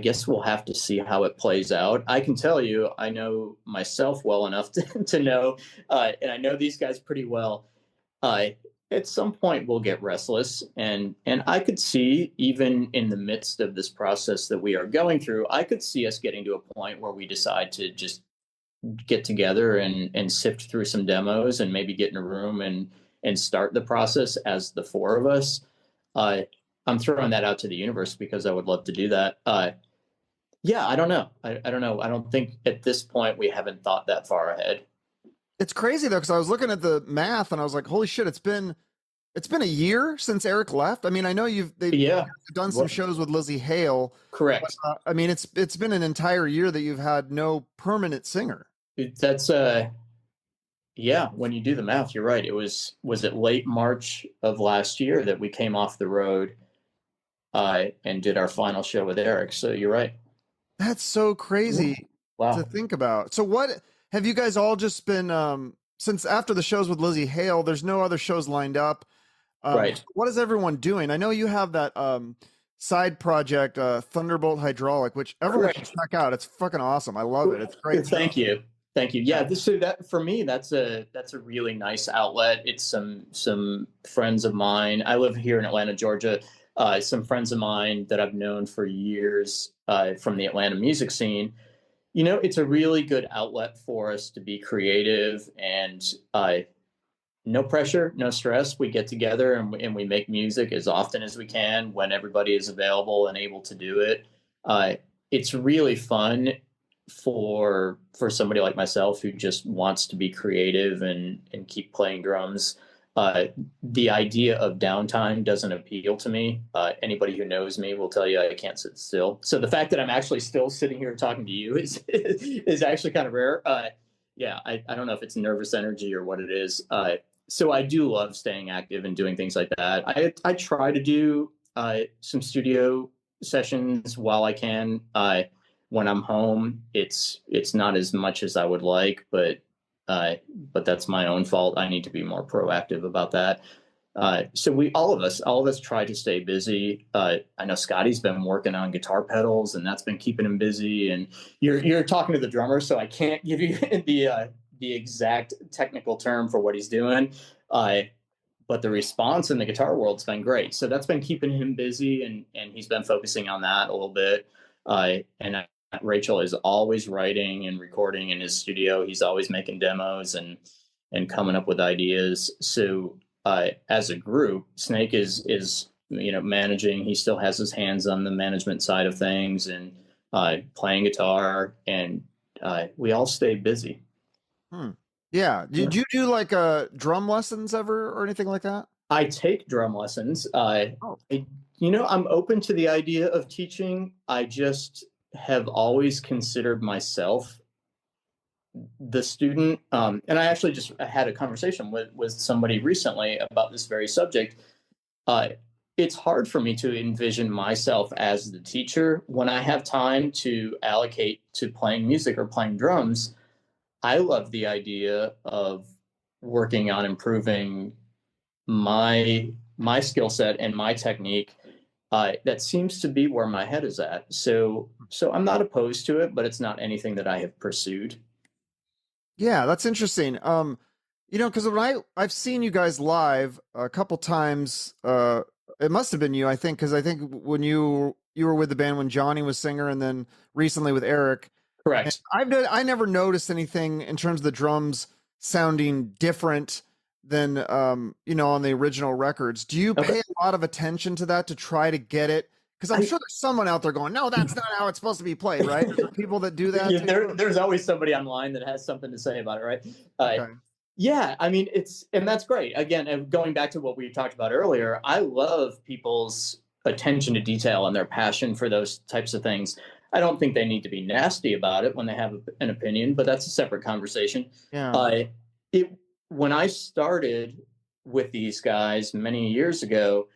guess we'll have to see how it plays out. I can tell you, I know myself well enough to know, and I know these guys pretty well. At some point, we'll get restless, and I could see, even in the midst of this process that we are going through, I could see us getting to a point where we decide to just get together and sift through some demos and maybe get in a room and start the process as the four of us. I'm throwing that out to the universe because I would love to do that. Yeah, I don't know. I don't know. I don't think at this point we haven't thought that far ahead. It's crazy though, because I was looking at the math and I was like, holy shit, it's been a year since Eric left. I mean, I know they've done some shows with Lizzie Hale. Correct. But, I mean, it's been an entire year that you've had no permanent singer. That's yeah, when you do the math, you're right. Was it late March of last year that we came off the road and did our final show with Eric? So you're right. That's so crazy to think about. So what have you guys all just been since after the shows with Lizzie Hale, there's no other shows lined up. Right. What is everyone doing? I know you have that side project, Thunderbolt Hydraulic, which everyone should check out. It's fucking awesome. I love it. It's great. Thank you. Yeah, that for me, that's a really nice outlet. It's some friends of mine. I live here in Atlanta, Georgia. Some friends of mine that I've known for years from the Atlanta music scene. It's a really good outlet for us to be creative and no pressure, no stress. We get together and we make music as often as we can when everybody is available and able to do it. It's really fun for somebody like myself who just wants to be creative and keep playing drums. The idea of downtime doesn't appeal to me. Anybody who knows me will tell you I can't sit still. So the fact that I'm actually still sitting here talking to you is actually kind of rare. Yeah, I don't know if it's nervous energy or what it is. So I do love staying active and doing things like that. I try to do some studio sessions while I can. When I'm home, it's not as much as I would like, but that's my own fault. I need to be more proactive about that. So all of us try to stay busy. I know Scotty's been working on guitar pedals, and that's been keeping him busy. And you're talking to the drummer, so I can't give you the exact technical term for what he's doing. But the response in the guitar world's been great. So that's been keeping him busy, and he's been focusing on that a little bit. Rachel is always writing and recording in his studio. He's always making demos and coming up with ideas. So as a group, Snake is managing. He still has his hands on the management side of things and playing guitar, and we all stay busy. Yeah. Did you do like drum lessons ever or anything like that? I take drum lessons. I'm open to the idea of teaching. I just have always considered myself the student. And I actually just had a conversation with somebody recently about this very subject. It's hard for me to envision myself as the teacher when I have time to allocate to playing music or playing drums. I love the idea of working on improving my skill set and my technique. That seems to be where my head is at. So I'm not opposed to it, but it's not anything that I have pursued. Yeah, that's interesting. Because when I've seen you guys live a couple times, it must have been you, I think, because I think when you were with the band when Johnny was singer, and then recently with Eric. Correct. I never noticed anything in terms of the drums sounding different than on the original records. Do you pay a lot of attention to that to try to get it? Because I'm sure there's someone out there going, no, that's not how it's supposed to be played, right? There's people that do that. Yeah, there's always somebody online that has something to say about it, right? Okay. Yeah, I mean, and that's great. Again, and going back to what we talked about earlier, I love people's attention to detail and their passion for those types of things. I don't think they need to be nasty about it when they have an opinion, but that's a separate conversation. Yeah. It When I started with these guys many years ago,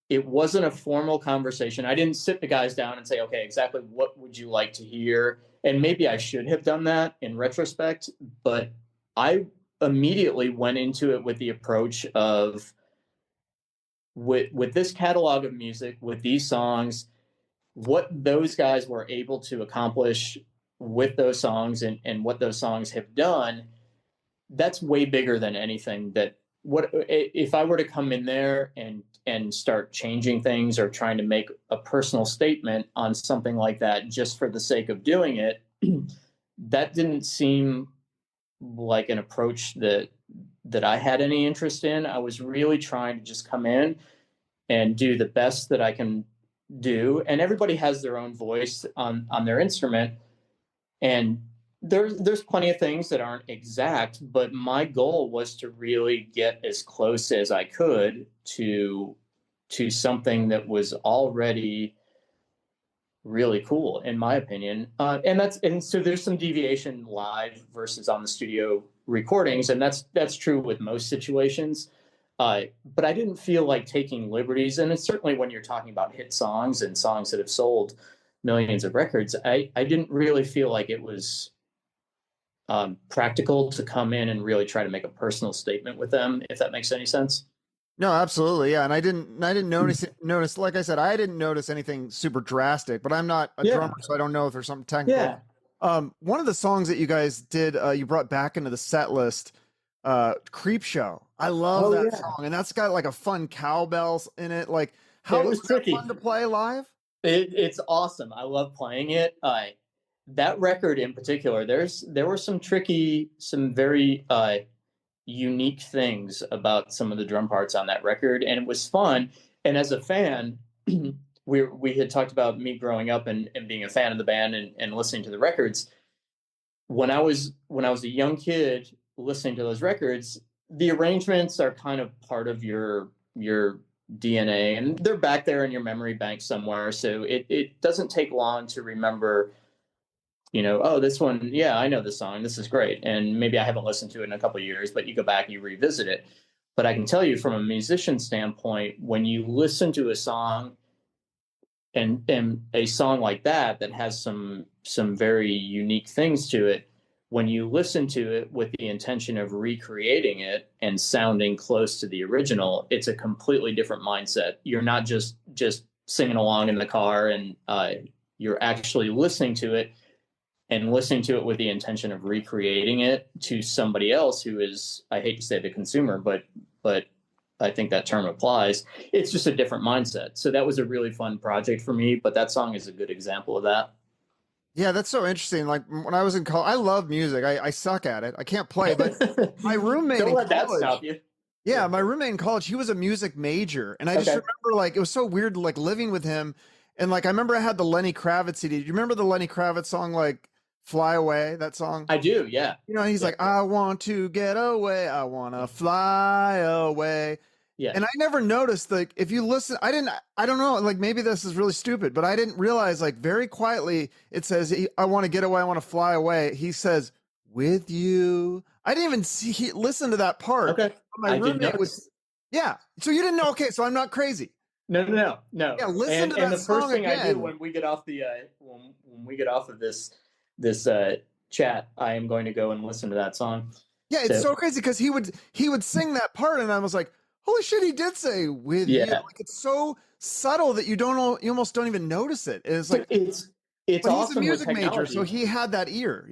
it wasn't a formal conversation. I didn't sit the guys down and say, okay, exactly what would you like to hear? And maybe I should have done that in retrospect, but I immediately went into it with the approach of, with this catalog of music, with these songs, what those guys were able to accomplish with those songs, and what those songs have done, that's way bigger than anything that, what if I were to come in there and start changing things or trying to make a personal statement on something like that just for the sake of doing it. That didn't seem like an approach that I had any interest in. I was really trying to just come in and do the best that I can do, and everybody has their own voice on their instrument, and there's plenty of things that aren't exact, but my goal was to really get as close as I could to something that was already really cool, in my opinion. And so there's some deviation live versus on the studio recordings, and that's true with most situations. But I didn't feel like taking liberties, and it's certainly when you're talking about hit songs and songs that have sold millions of records, I didn't really feel like it was practical to come in and really try to make a personal statement with them, if that makes any sense. No, absolutely. Yeah. And I didn't notice, like I said, I didn't notice anything super drastic, but I'm not a Yeah. drummer, so I don't know if there's something technical. Yeah. One of the songs that you guys did, you brought back into the set list, Creep Show. I love that song. And that's got like a fun cowbells in it. Like, how It was tricky. fun to play live? It's awesome. I love playing it. That record in particular, there were some very unique things about some of the drum parts on that record, and it was fun. And as a fan, we had talked about me growing up and being a fan of the band and listening to the records. When I was a young kid listening to those records, the arrangements are kind of part of your DNA, and they're back there in your memory bank somewhere. So it doesn't take long to remember, oh, this one, yeah, I know this song, this is great. And maybe I haven't listened to it in a couple of years, but you go back, you revisit it. But I can tell you from a musician standpoint, when you listen to a song and a song like that has some very unique things to it, when you listen to it with the intention of recreating it and sounding close to the original, it's a completely different mindset. You're not just singing along in the car, and you're actually listening to it with the intention of recreating it to somebody else who is, I hate to say the consumer, but I think that term applies. It's just a different mindset. So that was a really fun project for me, but that song is a good example of that. Yeah, that's so interesting. Like when I was in college, I love music. I suck at it. I can't play, but my roommate Don't in let that college, stop you. yeah, my roommate in college, he was a music major. And I just remember like, it was so weird, like living with him. And like, I remember I had the Lenny Kravitz CD. Do you remember the Lenny Kravitz song, like Fly Away, that song? I do. Yeah. He's like, I want to get away. I want to fly away. Yeah. And I never noticed, like, if you listen, I don't know, like maybe this is really stupid, but I didn't realize, like, very quietly, it says, I want to get away. I want to fly away. He says, with you. I didn't even listen to that part. Okay. My roommate was, yeah. So you didn't know. Okay. So I'm not crazy. No. Yeah. Listen to that and the song first thing again. I do when we get off the, when we get off of this chat, I am going to go and listen to that song. Yeah. It's so crazy because he would sing that part. And I was like, holy shit, he did say with you. Like, it's so subtle that you almost don't even notice it. It's like, it's but awesome. He's a music with major, so he had that ear,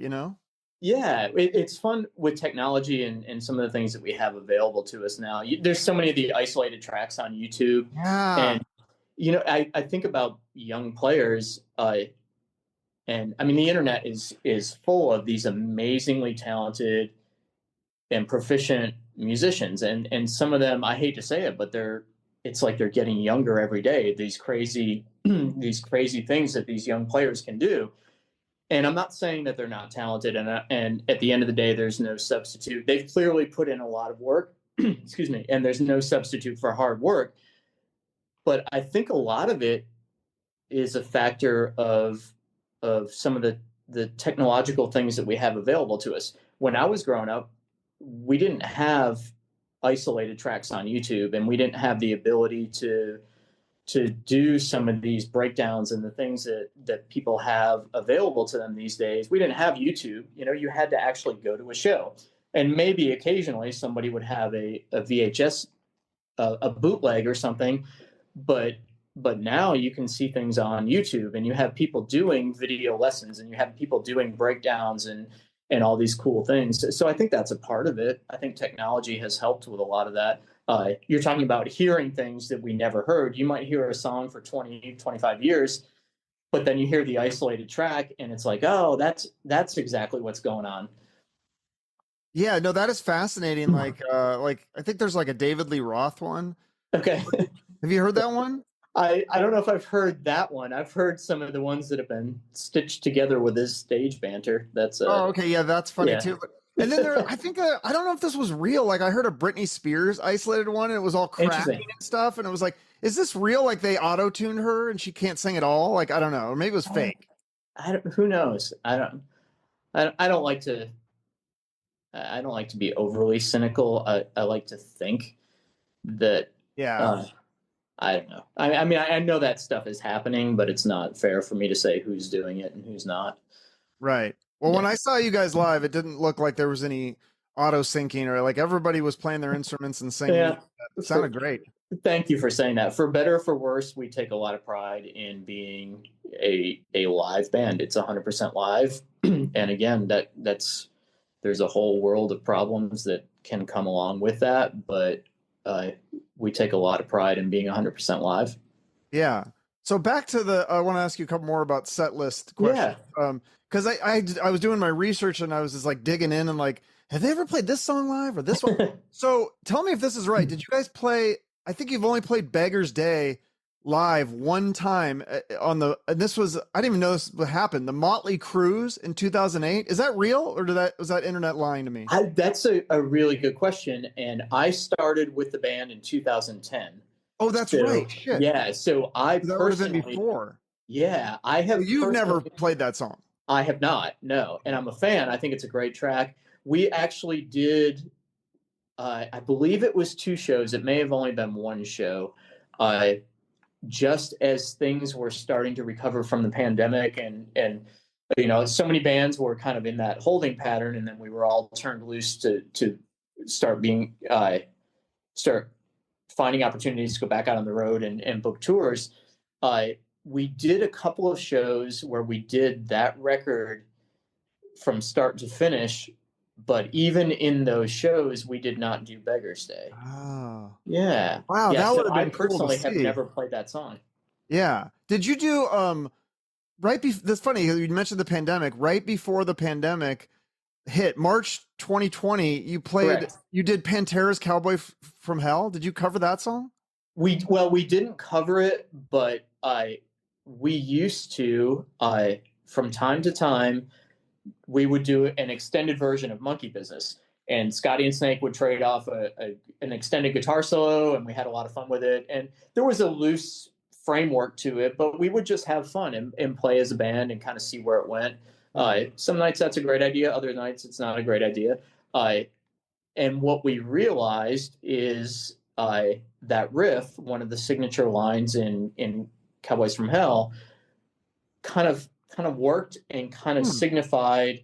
Yeah, it's fun with technology and some of the things that we have available to us now. There's so many of the isolated tracks on YouTube. Yeah. And, I think about young players, and I mean, the internet is full of these amazingly talented and proficient musicians, and some of them, I hate to say it, but it's like they're getting younger every day. These crazy things that these young players can do, And I'm not saying that they're not talented, and at the end of the day, there's no substitute. They've clearly put in a lot of work, excuse me, and there's no substitute for hard work. But I think a lot of it is a factor of some of the technological things that we have available to us. When I was growing up, we didn't have isolated tracks on YouTube, and we didn't have the ability to do some of these breakdowns and the things that people have available to them these days. We didn't have YouTube. You had to actually go to a show, and maybe occasionally somebody would have a VHS, a bootleg or something, but now you can see things on YouTube, and you have people doing video lessons, and you have people doing breakdowns and all these cool things. So I think that's a part of it. I think technology has helped with a lot of that. You're talking about hearing things that we never heard. You might hear a song for 20, 25 years, but then you hear the isolated track and it's like, oh, that's exactly what's going on. Yeah, no, that is fascinating. Like I think there's like a David Lee Roth one. Okay. Have you heard that one? I don't know if I've heard that one. I've heard some of the ones that have been stitched together with his stage banter. That's oh, okay. Yeah, that's funny yeah. too. And then I think I don't know if this was real. Like I heard a Britney Spears isolated one, and it was all cracking and stuff. And it was like, is this real? Like they auto-tuned her and she can't sing at all? Like I don't know, or maybe it was fake. Who knows? I don't like to. I don't like to be overly cynical. I like to think that. Yeah. I don't know. I mean, I know that stuff is happening, but it's not fair for me to say who's doing it and who's not. Right. Well, when I saw you guys live, it didn't look like there was any auto syncing or like everybody was playing their instruments and singing. Yeah. It sounded great. Thank you for saying that. For better or for worse, we take a lot of pride in being a live band. It's 100% live. And again, there's a whole world of problems that can come along with that. But we take a lot of pride in being 100% live. Yeah. So back to I want to ask you a couple more about set list questions. Yeah. Because I was doing my research and I was just like digging in and like, have they ever played this song live or this one? So tell me if this is right. Did you guys play? I think you've only played Beggar's Day live one time and this was, I didn't even know this would happen. The Motley Cruise in 2008. Is that real or was that internet lying to me? That's a really good question. And I started with the band in 2010. Oh, that's right. Shit. Yeah. So that would have been before. Yeah. I have. You've never played that song. I have not. No. And I'm a fan. I think it's a great track. We actually did, I believe it was 2 shows. It may have only been 1 show. Just as things were starting to recover from the pandemic and so many bands were kind of in that holding pattern, and then we were all turned loose to start finding opportunities to go back out on the road and book tours. We did a couple of shows where we did that record from start to finish, but even in those shows, we did not do Beggar's Day. Oh. Yeah. Wow, that would have been I personally cool to have see. never played that song. Yeah. Did you do that's funny, you mentioned the pandemic. Right before the pandemic hit, March 2020, you did Pantera's Cowboy from Hell. Did you cover that song? We didn't cover it, but we used to from time to time we would do an extended version of Monkey Business, and Scotty and Snake would trade off an extended guitar solo, and we had a lot of fun with it. And there was a loose framework to it, but we would just have fun and play as a band and kind of see where it went. Some nights that's a great idea. Other nights it's not a great idea. And what we realized is that riff, one of the signature lines in Cowboys from Hell, kind of worked and kind of signified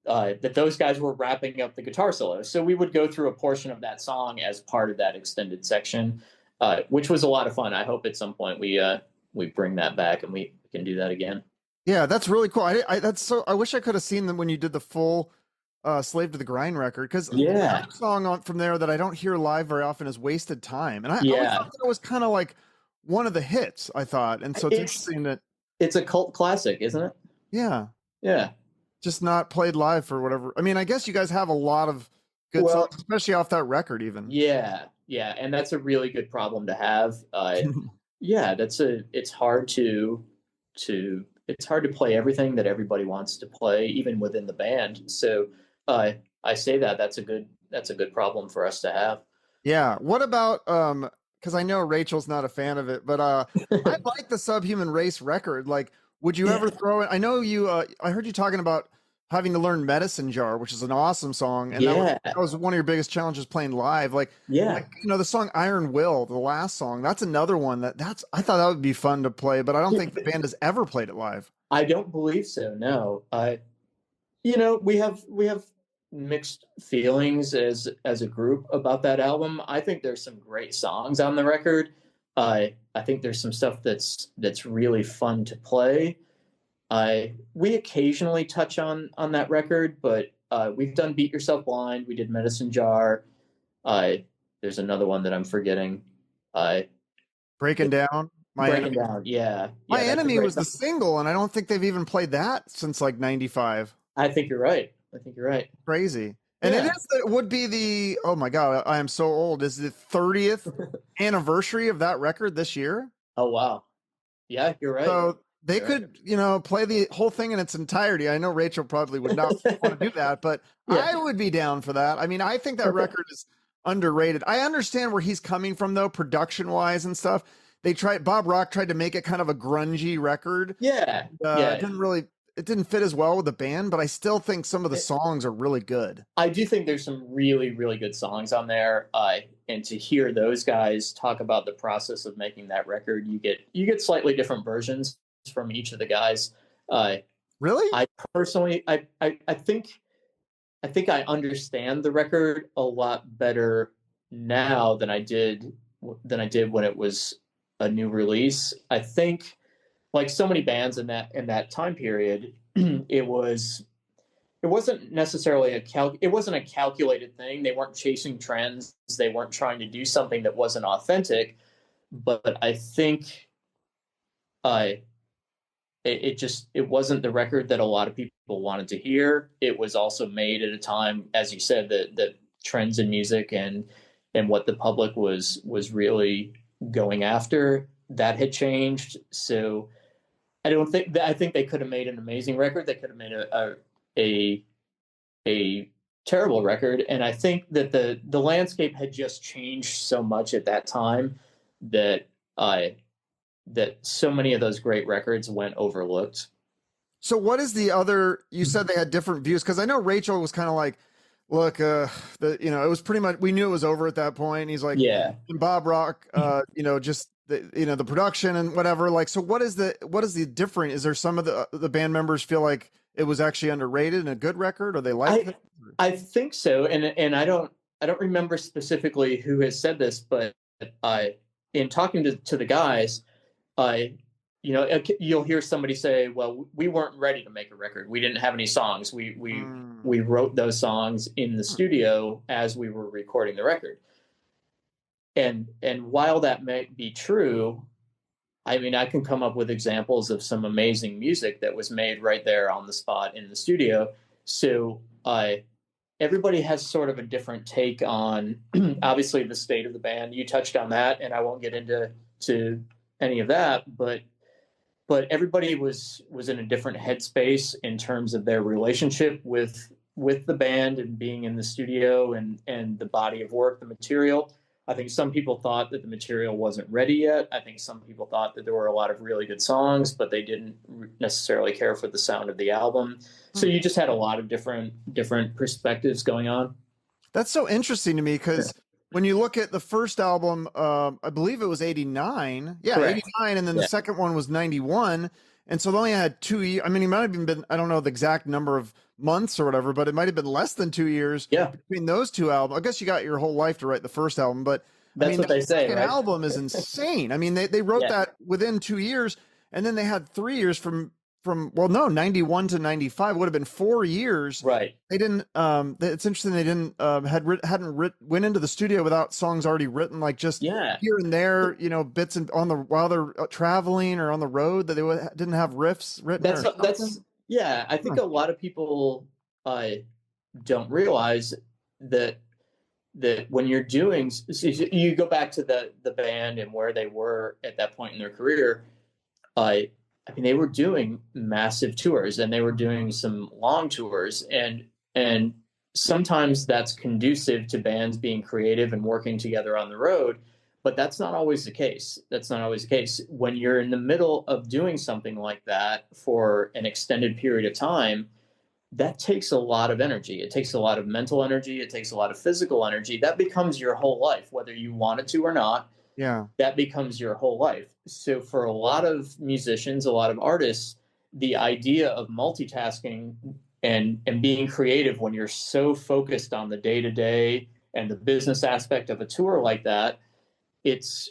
that those guys were wrapping up the guitar solo. So we would go through a portion of that song as part of that extended section, which was a lot of fun. I hope at some point we bring that back and we can do that again. Yeah, that's really cool. I wish I could have seen them when you did the full Slave to the Grind record, because the song from there that I don't hear live very often is Wasted Time. And I always thought that was kind of like one of the hits, I thought. And so it's interesting that it's a cult classic, isn't it? Yeah. Yeah. Just not played live for whatever. I mean, I guess you guys have a lot of good songs, especially off that record even. Yeah. Yeah. And that's a really good problem to have. Yeah, it's hard to it's hard to play everything that everybody wants to play, even within the band. So I say that's a good problem for us to have. Yeah. What about because I know Rachel's not a fan of it, but I like the Subhuman Race record. Like, would you Yeah. ever throw it? I know you I heard you talking about having to learn Medicine Jar, which is an awesome song, and Yeah. that was one of your biggest challenges playing live. Yeah. The song Iron Will, the last song, that's another one that's I thought that would be fun to play, but I don't think the band has ever played it live. I don't believe so. No. We have mixed feelings as a group about that album. I think there's some great songs on the record. I think there's some stuff that's really fun to play. We occasionally touch on that record, but we've done Beat Yourself Blind. We did Medicine Jar. There's another one that I'm forgetting. Breaking Down. Breaking Down. Yeah. My that's a Enemy great was the song. single, and I don't think they've even played that since like 95. I think you're right. Crazy. And Yeah. it would be the, oh my God, I am so old. Is the 30th anniversary of that record this year? Oh, wow. Yeah, you're right. So they You're could, play the whole thing in its entirety. I know Rachel probably would not want to do that, but Yeah. I would be down for that. I mean, I think that record is underrated. I understand where he's coming from though, production wise and stuff. Bob Rock tried to make it kind of a grungy record. Yeah. Yeah. It didn't fit as well with the band, but I still think some of the songs are really good. I do think there's some really, really good songs on there. And to hear those guys talk about the process of making that record, you get slightly different versions from each of the guys. Really? I personally, I think I understand the record a lot better now than I did when it was a new release. I think, like so many bands in that time period, it wasn't necessarily it wasn't a calculated thing. They weren't chasing trends. They weren't trying to do something that wasn't authentic. But I think it wasn't the record that a lot of people wanted to hear. It was also made at a time, as you said, that trends in music and what the public was really going after, that had changed. So I think they could have made an amazing record. They could have made a terrible record. And I think that the landscape had just changed so much at that time that so many of those great records went overlooked. So what is the other, you said they had different views, because I know Rachel was kind of like, look, it was pretty much, we knew it was over at that point. He's like, Yeah. And Bob Rock, just the production and whatever. Like, so what is the difference? Is there some of the band members feel like it was actually underrated and a good record, or they like it? I think so. And I don't remember specifically who has said this, but in talking to the guys, you'll hear somebody say, well, we weren't ready to make a record. We didn't have any songs. We wrote those songs in the studio as we were recording the record. And while that may be true, I mean, I can come up with examples of some amazing music that was made right there on the spot in the studio. So everybody has sort of a different take on, obviously, the state of the band. You touched on that, and I won't get into any of that, but everybody was in a different headspace in terms of their relationship with the band and being in the studio and the body of work, the material. I think some people thought that the material wasn't ready yet. I think some people thought that there were a lot of really good songs, but they didn't necessarily care for the sound of the album. So you just had a lot of different perspectives going on. That's so interesting to me, because when you look at the first album, I believe it was 89. Yeah, Correct. 89. And then the second one was 91. And so they only had 2 years. I mean, it might have been, I don't know the exact number of months or whatever, but it might have been less than 2 years between those two albums. I guess you got your whole life to write the first album, but that's what they say. The second album is insane. I mean, they wrote that within 2 years, and then they had 3 years from 91 to 95 would have been 4 years. Right. They didn't, it's interesting. They didn't, went into the studio without songs already written, like just here and there, bits while they're traveling or on the road, that they didn't have riffs written. I think a lot of people, don't realize that when you're doing, you go back to the band and where they were at that point in their career. I mean, they were doing massive tours, and they were doing some long tours, and sometimes that's conducive to bands being creative and working together on the road, but that's not always the case. That's not always the case. When you're in the middle of doing something like that for an extended period of time, that takes a lot of energy. It takes a lot of mental energy. It takes a lot of physical energy. That becomes your whole life, whether you want it to or not. Yeah. That becomes your whole life. So for a lot of musicians, a lot of artists, the idea of multitasking and being creative when you're so focused on the day-to-day and the business aspect of a tour like that, it's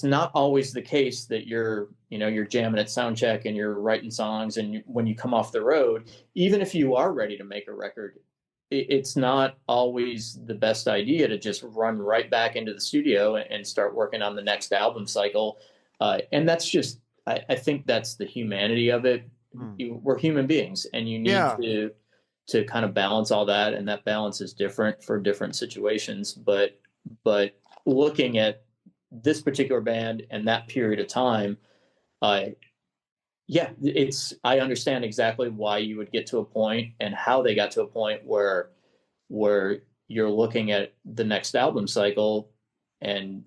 not always the case that you're jamming at sound check and you're writing songs, and when you come off the road, even if you are ready to make a record, it's not always the best idea to just run right back into the studio and start working on the next album cycle. And that's just, I think that's the humanity of it. We're human beings, and you need to kind of balance all that, and that balance is different for different situations. But looking at this particular band and that period of time, I understand exactly why you would get to a point and how they got to a point where you're looking at the next album cycle, and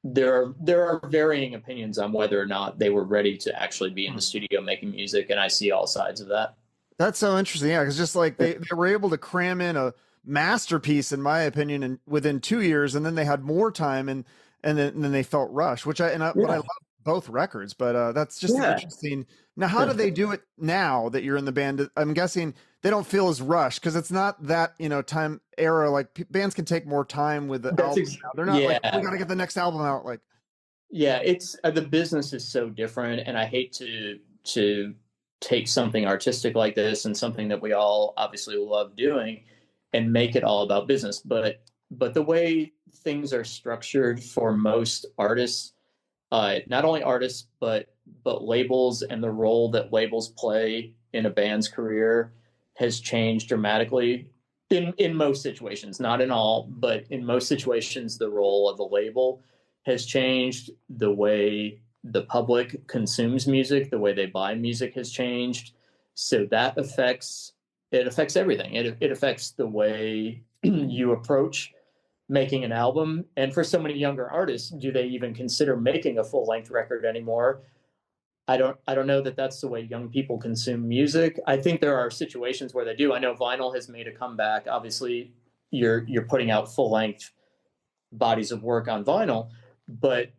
there are varying opinions on whether or not they were ready to actually be in the studio making music, and I see all sides of that. That's so interesting. Yeah, because just like they were able to cram in a masterpiece, in my opinion, and within 2 years, and then they had more time, and then they felt rushed, but I love both records, but that's just interesting. Now, how do they do it now that you're in the band? I'm guessing they don't feel as rushed because it's not that, time era. Like bands can take more time with the album now. They're not like, we got to get the next album out. Like, it's the business is so different, and I hate to take something artistic like this and something that we all obviously love doing and make it all about business. But the way things are structured for most artists, not only artists, but labels, and the role that labels play in a band's career has changed dramatically in most situations, not in all, but in most situations, the role of the label has changed. The way the public consumes music, the way they buy music has changed. So that affects everything. It affects the way you approach making an album. And for so many younger artists, do they even consider making a full-length record anymore? I don't know that that's the way young people consume music. I think there are situations where they do. I know vinyl has made a comeback. Obviously, you're putting out full-length bodies of work on vinyl, but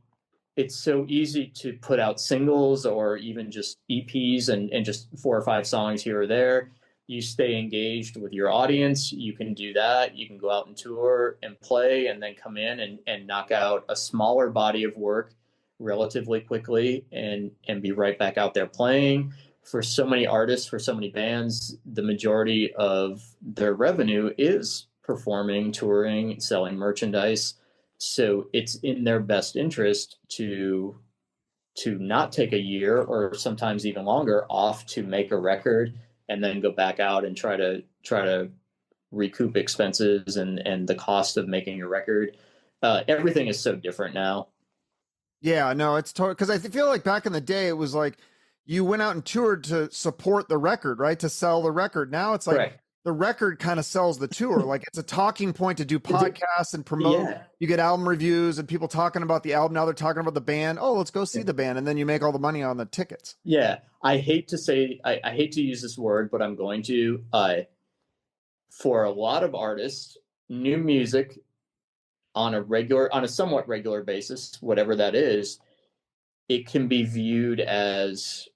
it's so easy to put out singles or even just EPs and just 4 or 5 songs here or there. You stay engaged with your audience. You can do that. You can go out and tour and play, and then come in and knock out a smaller body of work relatively quickly and be right back out there playing. For so many artists, for so many bands, the majority of their revenue is performing, touring, selling merchandise. So it's in their best interest to not take a year or sometimes even longer off to make a record and then go back out and try to recoup expenses and the cost of making a record. Everything is so different now. Yeah, no, it's totally, because I feel like back in the day, it was like you went out and toured to support the record, right? To sell the record. Now it's like Correct. The record kind of sells the tour. Like it's a talking point to do podcasts and promote. Yeah. You get album reviews and people talking about the album. Now they're talking about the band. Oh, let's go see the band. And then you make all the money on the tickets. Yeah. I hate to use this word, but I'm going to. For a lot of artists, new music on a somewhat regular basis, whatever that is, it can be viewed as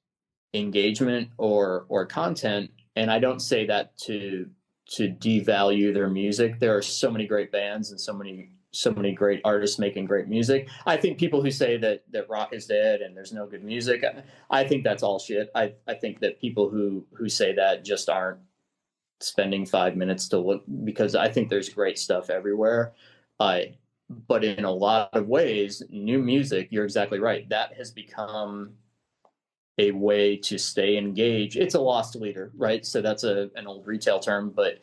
engagement or content. And I don't say that to devalue their music. There are so many great bands and so many great artists making great music. I think people who say that rock is dead and there's no good music, I think that's all shit. I think that people who say that just aren't spending 5 minutes to look, because I think there's great stuff everywhere. But in a lot of ways, new music, you're exactly right, that has become a way to stay engaged. It's a lost leader, right? So that's an old retail term, but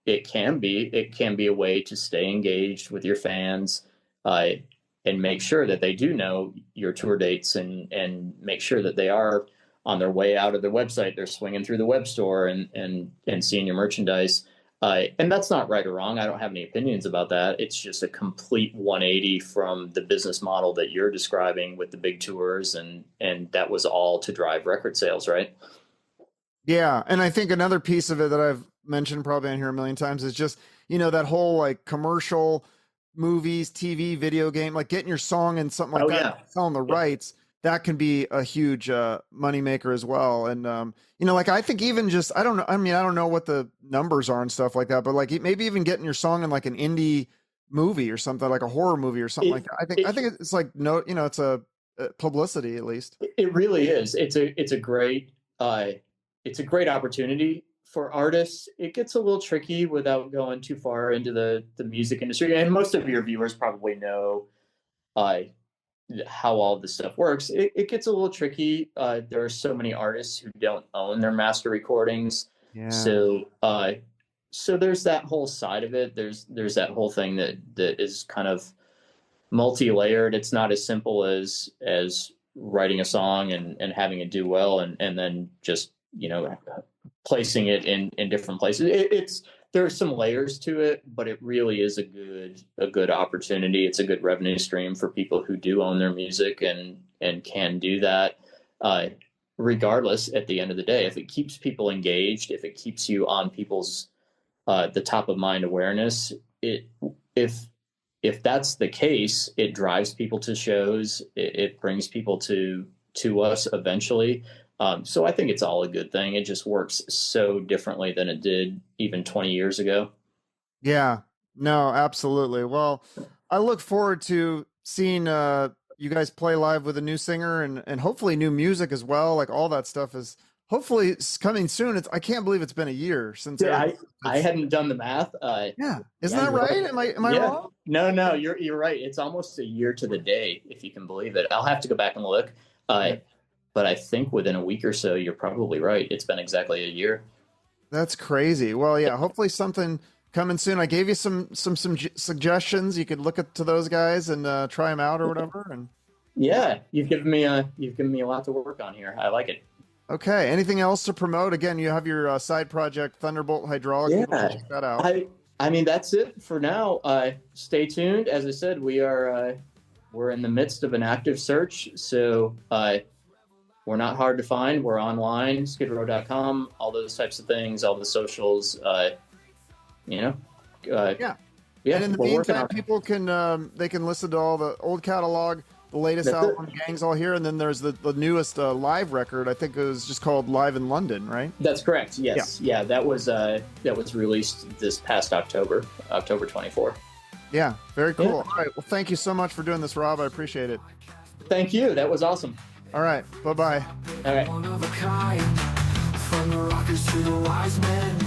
it can be a way to stay engaged with your fans. make sure that they do know your tour dates, and make sure that they are on their way out of their website. They're swinging through the web store and seeing your merchandise. And that's not right or wrong. I don't have any opinions about that. It's just a complete 180 from the business model that you're describing with the big tours. And that was all to drive record sales, right? Yeah. And I think another piece of it that I've mentioned probably on here a million times is just, you know, that whole like commercial, movies, TV, video game, like getting your song and something like that, selling the rights, that can be a huge money maker as well. And you know, like I think even just, I don't know, I mean, I don't know what the numbers are and stuff like that, but like maybe even getting your song in like an indie movie or something, like a horror movie or something like that. I think it's like, no, you know, it's a publicity at least. It really is. It's a great opportunity for artists. It gets a little tricky without going too far into the music industry. And most of your viewers probably know how all this stuff works. It gets a little tricky. There are so many artists who don't own their master recordings. Yeah. So there's that whole side of it. There's that whole thing that is kind of multi-layered. It's not as simple as writing a song and having it do well and then just, you know, placing it in different places. There are some layers to it, but it really is a good opportunity. It's a good revenue stream for people who do own their music and can do that. Regardless, at the end of the day, if it keeps people engaged, if it keeps you on people's the top of mind awareness, if that's the case, it drives people to shows. It brings people to us eventually. So I think it's all a good thing. It just works so differently than it did even 20 years ago. Yeah, no, absolutely. Well, I look forward to seeing you guys play live with a new singer and hopefully new music as well. Like all that stuff is hopefully it's coming soon. I can't believe it's been a year since. Yeah, I hadn't done the math. Yeah, isn't that right? Am I wrong? No, you're right. It's almost a year to the day, if you can believe it. I'll have to go back and look. But I think within a week or so, you're probably right. It's been exactly a year. That's crazy. Well, yeah, hopefully something coming soon. I gave you some suggestions. You could look to those guys and try them out or whatever. And yeah, you've given me a lot to work on here. I like it. Okay. Anything else to promote? Again, you have your side project, Thunderbolt Hydraulic. Yeah, check that out. I mean, that's it for now. Stay tuned. As I said, we're in the midst of an active search. So we're not hard to find. We're online, skidrow.com, all those types of things, all the socials, yeah. And in the meantime, people can they can listen to all the old catalog, the latest album, Gang's All Here, and then there's the newest live record. I think it was just called Live in London, right? That's correct. Yes. Yeah, that was released this past October 24th. Yeah, very cool. Yeah. All right. Well, thank you so much for doing this, Rob. I appreciate it. Thank you. That was awesome. All right. Bye-bye. All right. One of a kind, from the rockers to the wise men.